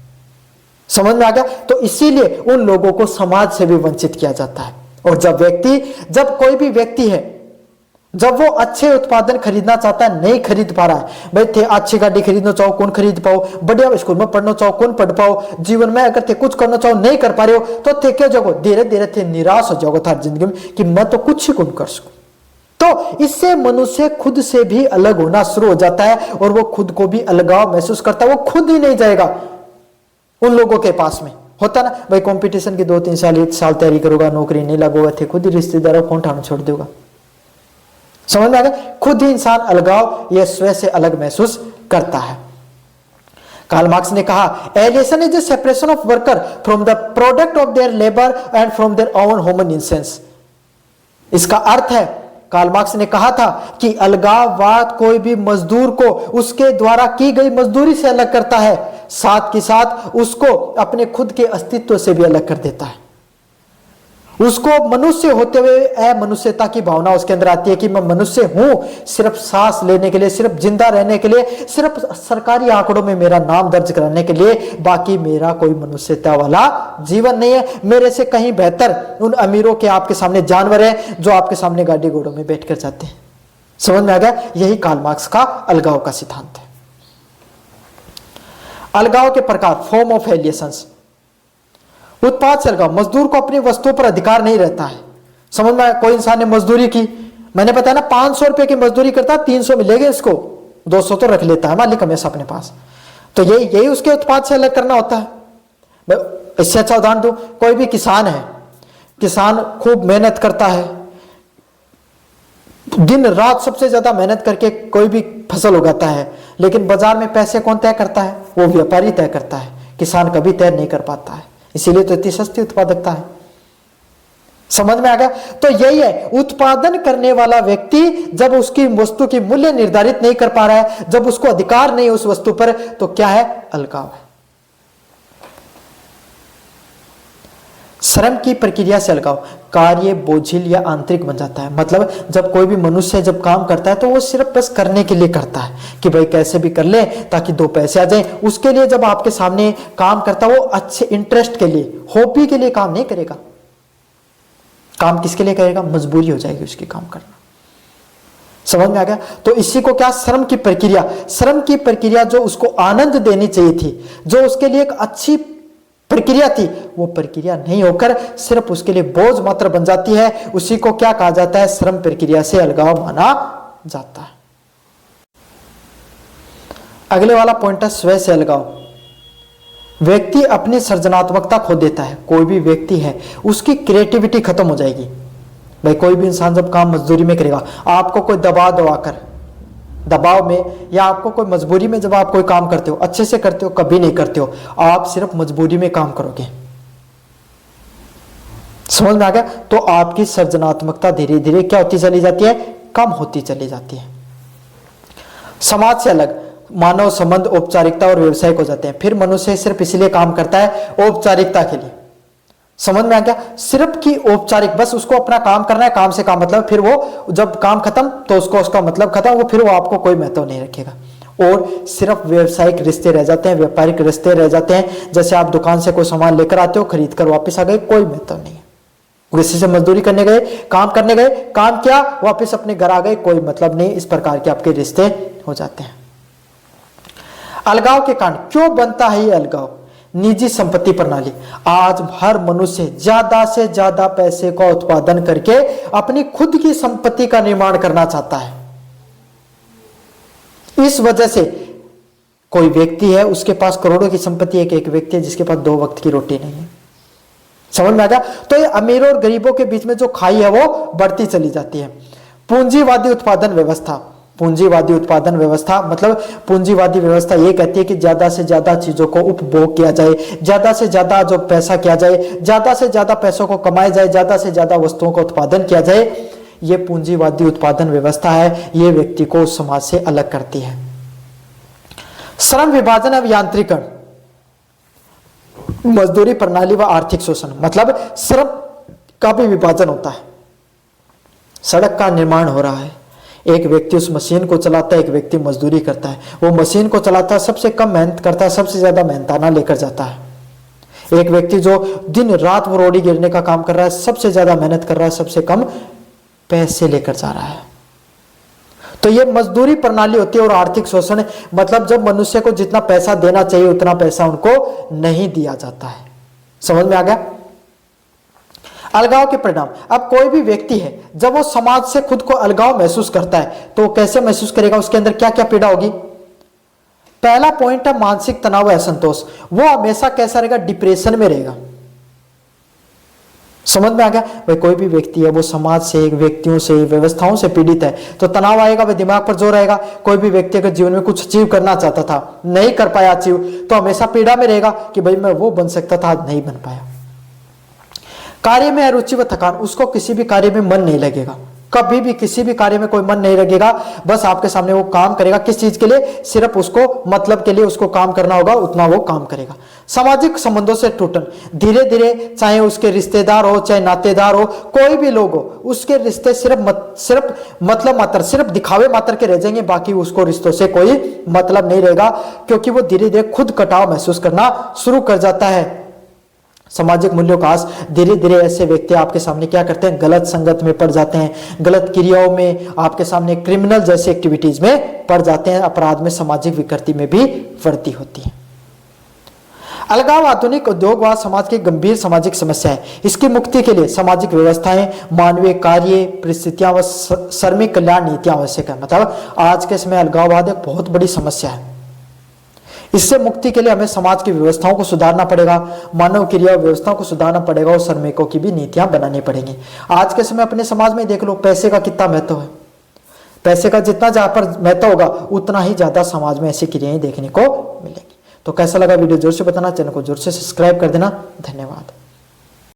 समझ में आ गया? तो इसीलिए उन लोगों को समाज से भी वंचित किया जाता है। और जब कोई भी व्यक्ति है, जब वो अच्छे उत्पादन खरीदना चाहता है, नहीं खरीद पा रहा है, भाई थे अच्छी गाड़ी खरीदना चाहो कौन खरीद पाओ, बढ़िया स्कूल में पढ़ना चाहो कौन पढ़ पाओ, जीवन में अगर थे कुछ करना चाहो नहीं कर पा रहे हो तो थे क्या जाओगे, धीरे धीरे थे निराश हो जाओगे थार जिंदगी में कि मैं तो कुछ ही कौन कर सकूं। तो इससे मनुष्य खुद से भी अलग होना शुरू हो जाता है और वो खुद को भी अलगाव महसूस करता है। वो खुद ही नहीं जाएगा उन लोगों के पास में। होता ना भाई कंपटीशन की 2-3 साल 1 साल तैयारी करोगा, नौकरी नहीं लगोगा, थे खुद ही रिश्तेदारों कौन ठाम छोड़ देगा। समझ में आ गया? खुद ही इंसान अलगाव या स्वयं से अलग महसूस करता है। कार्ल मार्क्स ने कहा alienation is the separation of worker from the product of their labour and from their own human essence. इसका अर्थ है, कार्ल मार्क्स ने कहा था कि अलगाववाद कोई भी मजदूर को उसके द्वारा की गई मजदूरी से अलग करता है, साथ ही साथ उसको अपने खुद के अस्तित्व से भी अलग कर देता है। उसको मनुष्य होते हुए अमनुष्यता की भावना उसके अंदर आती है कि मैं मनुष्य हूं सिर्फ सांस लेने के लिए, सिर्फ जिंदा रहने के लिए, सिर्फ सरकारी आंकड़ों में मेरा नाम दर्ज कराने के लिए, बाकी मेरा कोई मनुष्यता वाला जीवन नहीं है। मेरे से कहीं बेहतर उन अमीरों के आपके सामने जानवर है जो आपके सामने गाड़ी घोड़ों में बैठ कर जाते हैं। समझ में आ गया? यही कार्ल मार्क्स का अलगाव का सिद्धांत है। अलगाव के प्रकार, फॉर्म ऑफ एलिएशंस। उत्पाद से अलगाव, मजदूर को अपनी वस्तुओं पर अधिकार नहीं रहता है। समझ में? कोई इंसान ने मजदूरी की, मैंने बताया ना 500 रुपए की मजदूरी करता, 300 मिलेगा इसको, 200 तो रख लेता है मालिक हमेशा अपने पास। तो यही उसके उत्पाद से अलग करना होता है। इससे अच्छा उदाहरण दूं, कोई भी किसान है, किसान खूब मेहनत करता है, दिन रात सबसे ज्यादा मेहनत करके कोई भी फसल उगाता है, लेकिन बाजार में पैसे कौन तय करता है? वो व्यापारी तय करता है। किसान कभी तय नहीं कर पाता है, इसीलिए तो इतनी सस्ती उत्पादकता है। समझ में आ गया? तो यही है, उत्पादन करने वाला व्यक्ति जब उसकी वस्तु की मूल्य निर्धारित नहीं कर पा रहा है, जब उसको अधिकार नहीं है उस वस्तु पर, तो क्या है? अलगाव है। श्रम की प्रक्रिया से अलगाव, कार्य बोझिल या आंतरिक बन जाता है। मतलब जब कोई भी मनुष्य जब काम करता है तो वो सिर्फ बस करने के लिए करता है कि भाई कैसे भी कर ले ताकि 2 पैसे आ जाए। उसके लिए जब आपके सामने काम करता है वो अच्छे इंटरेस्ट के लिए, हॉबी के लिए काम नहीं करेगा। काम किसके लिए करेगा? मजबूरी हो जाएगी उसकी काम करना। समझ में आ गया? तो इसी को क्या, श्रम की प्रक्रिया, श्रम की प्रक्रिया जो उसको आनंद देनी चाहिए थी, जो उसके लिए एक अच्छी प्रक्रिया थी, वो प्रक्रिया नहीं होकर सिर्फ उसके लिए बोझ मात्र बन जाती है। उसी को क्या कहा जाता है? श्रम प्रक्रिया से अलगाव माना जाता है। अगले वाला पॉइंट है स्वयं से अलगाव। व्यक्ति अपनी सृजनात्मकता खो देता है। कोई भी व्यक्ति है उसकी क्रिएटिविटी खत्म हो जाएगी। भाई कोई भी इंसान जब काम मजदूरी में करेगा, आपको कोई दबाव में या आपको कोई मजबूरी में जब आप कोई काम करते हो, अच्छे से करते हो कभी नहीं करते हो, आप सिर्फ मजबूरी में काम करोगे। समझ में आ गया? तो आपकी सृजनात्मकता धीरे धीरे क्या होती चली जाती है? कम होती चली जाती है। समाज से अलग, मानव संबंध औपचारिकता और व्यवसायिक हो जाते हैं। फिर मनुष्य सिर्फ इसलिए काम करता है औपचारिकता के लिए। समझ में आ गया? सिर्फ की औपचारिक, बस उसको अपना काम करना है, काम से काम मतलब, फिर वो जब काम खत्म तो उसको उसका मतलब खत्म, वो फिर वो आपको कोई महत्व नहीं रखेगा। और सिर्फ व्यवसायिक रिश्ते रह जाते हैं, व्यापारिक रिश्ते रह जाते हैं। जैसे आप दुकान से कोई सामान लेकर आते हो, खरीद कर वापस आ गए, कोई महत्व नहीं है। किसी से मजदूरी करने गए, काम करने गए, काम किया, वापस अपने घर आ गए, कोई मतलब नहीं। इस प्रकार के आपके रिश्ते हो जाते हैं। अलगाव के कारण क्यों बनता है ये अलगाव? निजी संपत्ति प्रणाली। आज हर मनुष्य ज्यादा से ज्यादा पैसे का उत्पादन करके अपनी खुद की संपत्ति का निर्माण करना चाहता है। इस वजह से कोई व्यक्ति है उसके पास करोड़ों की संपत्ति है, एक व्यक्ति है जिसके पास 2 वक्त की रोटी नहीं है। समझ में आ गया? तो ये अमीरों और गरीबों के बीच में जो खाई है वो बढ़ती चली जाती है। पूंजीवादी उत्पादन व्यवस्था। पूंजीवादी उत्पादन व्यवस्था मतलब पूंजीवादी व्यवस्था ये कहती है कि ज्यादा से ज्यादा चीजों को उपभोग किया जाए, ज्यादा से ज्यादा जो पैसा किया जाए, ज्यादा से ज्यादा पैसों को कमाया जाए, ज्यादा से ज्यादा वस्तुओं का उत्पादन किया जाए। ये पूंजीवादी उत्पादन व्यवस्था है, ये व्यक्ति को समाज से अलग करती है। श्रम विभाजन एवं यांत्रिकरण, मजदूरी प्रणाली व आर्थिक शोषण। मतलब श्रम का भी विभाजन होता है। सड़क का निर्माण हो रहा है, एक व्यक्ति उस मशीन को चलाता है, एक व्यक्ति मजदूरी करता है। वो मशीन को चलाता है, सबसे कम मेहनत करता है, सबसे ज्यादा मेहनताना लेकर जाता है। एक व्यक्ति जो दिन रात वो रोड़ी गिरने का काम कर रहा है, सबसे ज्यादा मेहनत कर रहा है, सबसे कम पैसे लेकर जा रहा है। तो ये मजदूरी प्रणाली होती है। और आर्थिक शोषण मतलब जब मनुष्य को जितना पैसा देना चाहिए उतना पैसा उनको नहीं दिया जाता है। समझ में आ गया? अलगाव के परिणाम। अब कोई भी व्यक्ति है जब वो समाज से खुद को अलगाव महसूस करता है तो कैसे महसूस करेगा? उसके अंदर क्या क्या पीड़ा होगी? पहला पॉइंट है मानसिक तनाव व असंतोष। वो हमेशा कैसा रहेगा? डिप्रेशन में रहेगा। समझ में आ गया? भाई कोई भी व्यक्ति है वो समाज से, व्यक्तियों से, व्यवस्थाओं से पीड़ित है तो तनाव आएगा, वह दिमाग पर जोर आएगा। कोई भी व्यक्ति अगर जीवन में कुछ अचीव करना चाहता था, नहीं कर पाया अचीव, तो हमेशा पीड़ा में रहेगा कि भाई मैं वो बन सकता था, आज नहीं बन पाया। कार्य में अरुचि व थकान, उसको किसी भी कार्य में मन नहीं लगेगा, कभी भी किसी भी कार्य में कोई मन नहीं लगेगा। बस आपके सामने वो काम करेगा, किस चीज के लिए? सिर्फ उसको मतलब के लिए उसको काम करना होगा, उतना वो काम करेगा। सामाजिक संबंधों से टूटन, धीरे धीरे चाहे उसके रिश्तेदार हो, चाहे नातेदार हो, कोई भी लोग हो, उसके रिश्ते सिर्फ मतलब मात्र, सिर्फ दिखावे मात्र के रह जाएंगे, बाकी उसको रिश्तों से कोई मतलब नहीं रहेगा, क्योंकि वो धीरे धीरे खुद कटाव महसूस करना शुरू कर जाता है। सामाजिक मूल्यों का आस, धीरे धीरे ऐसे व्यक्ति आपके सामने क्या करते हैं? गलत संगत में पड़ जाते हैं, गलत क्रियाओं में, आपके सामने क्रिमिनल जैसे एक्टिविटीज में पड़ जाते हैं। अपराध में, सामाजिक विकृति में भी वृद्धि होती है। अलगाव आधुनिक उद्योगवाद समाज की गंभीर सामाजिक समस्या है। इसकी मुक्ति के लिए सामाजिक व्यवस्थाएं, मानवीय कार्य परिस्थितियां व श्रमिक कल्याण नीतियां आवश्यक है। मतलब आज के समय अलगाववाद एक बहुत बड़ी समस्या है। इससे मुक्ति के लिए हमें समाज की व्यवस्थाओं को सुधारना पड़ेगा, मानव क्रिया व्यवस्थाओं को सुधारना पड़ेगा और श्रमिकों की भी नीतियां बनानी पड़ेंगी। आज के समय अपने समाज में देख लो, पैसे का कितना महत्व है। पैसे का जितना जहां पर महत्व होगा उतना ही ज्यादा समाज में ऐसी क्रियाएं देखने को मिलेंगी। तो कैसा लगा वीडियो? जोर से बताना, चैनल को जोर से सब्सक्राइब कर देना। धन्यवाद।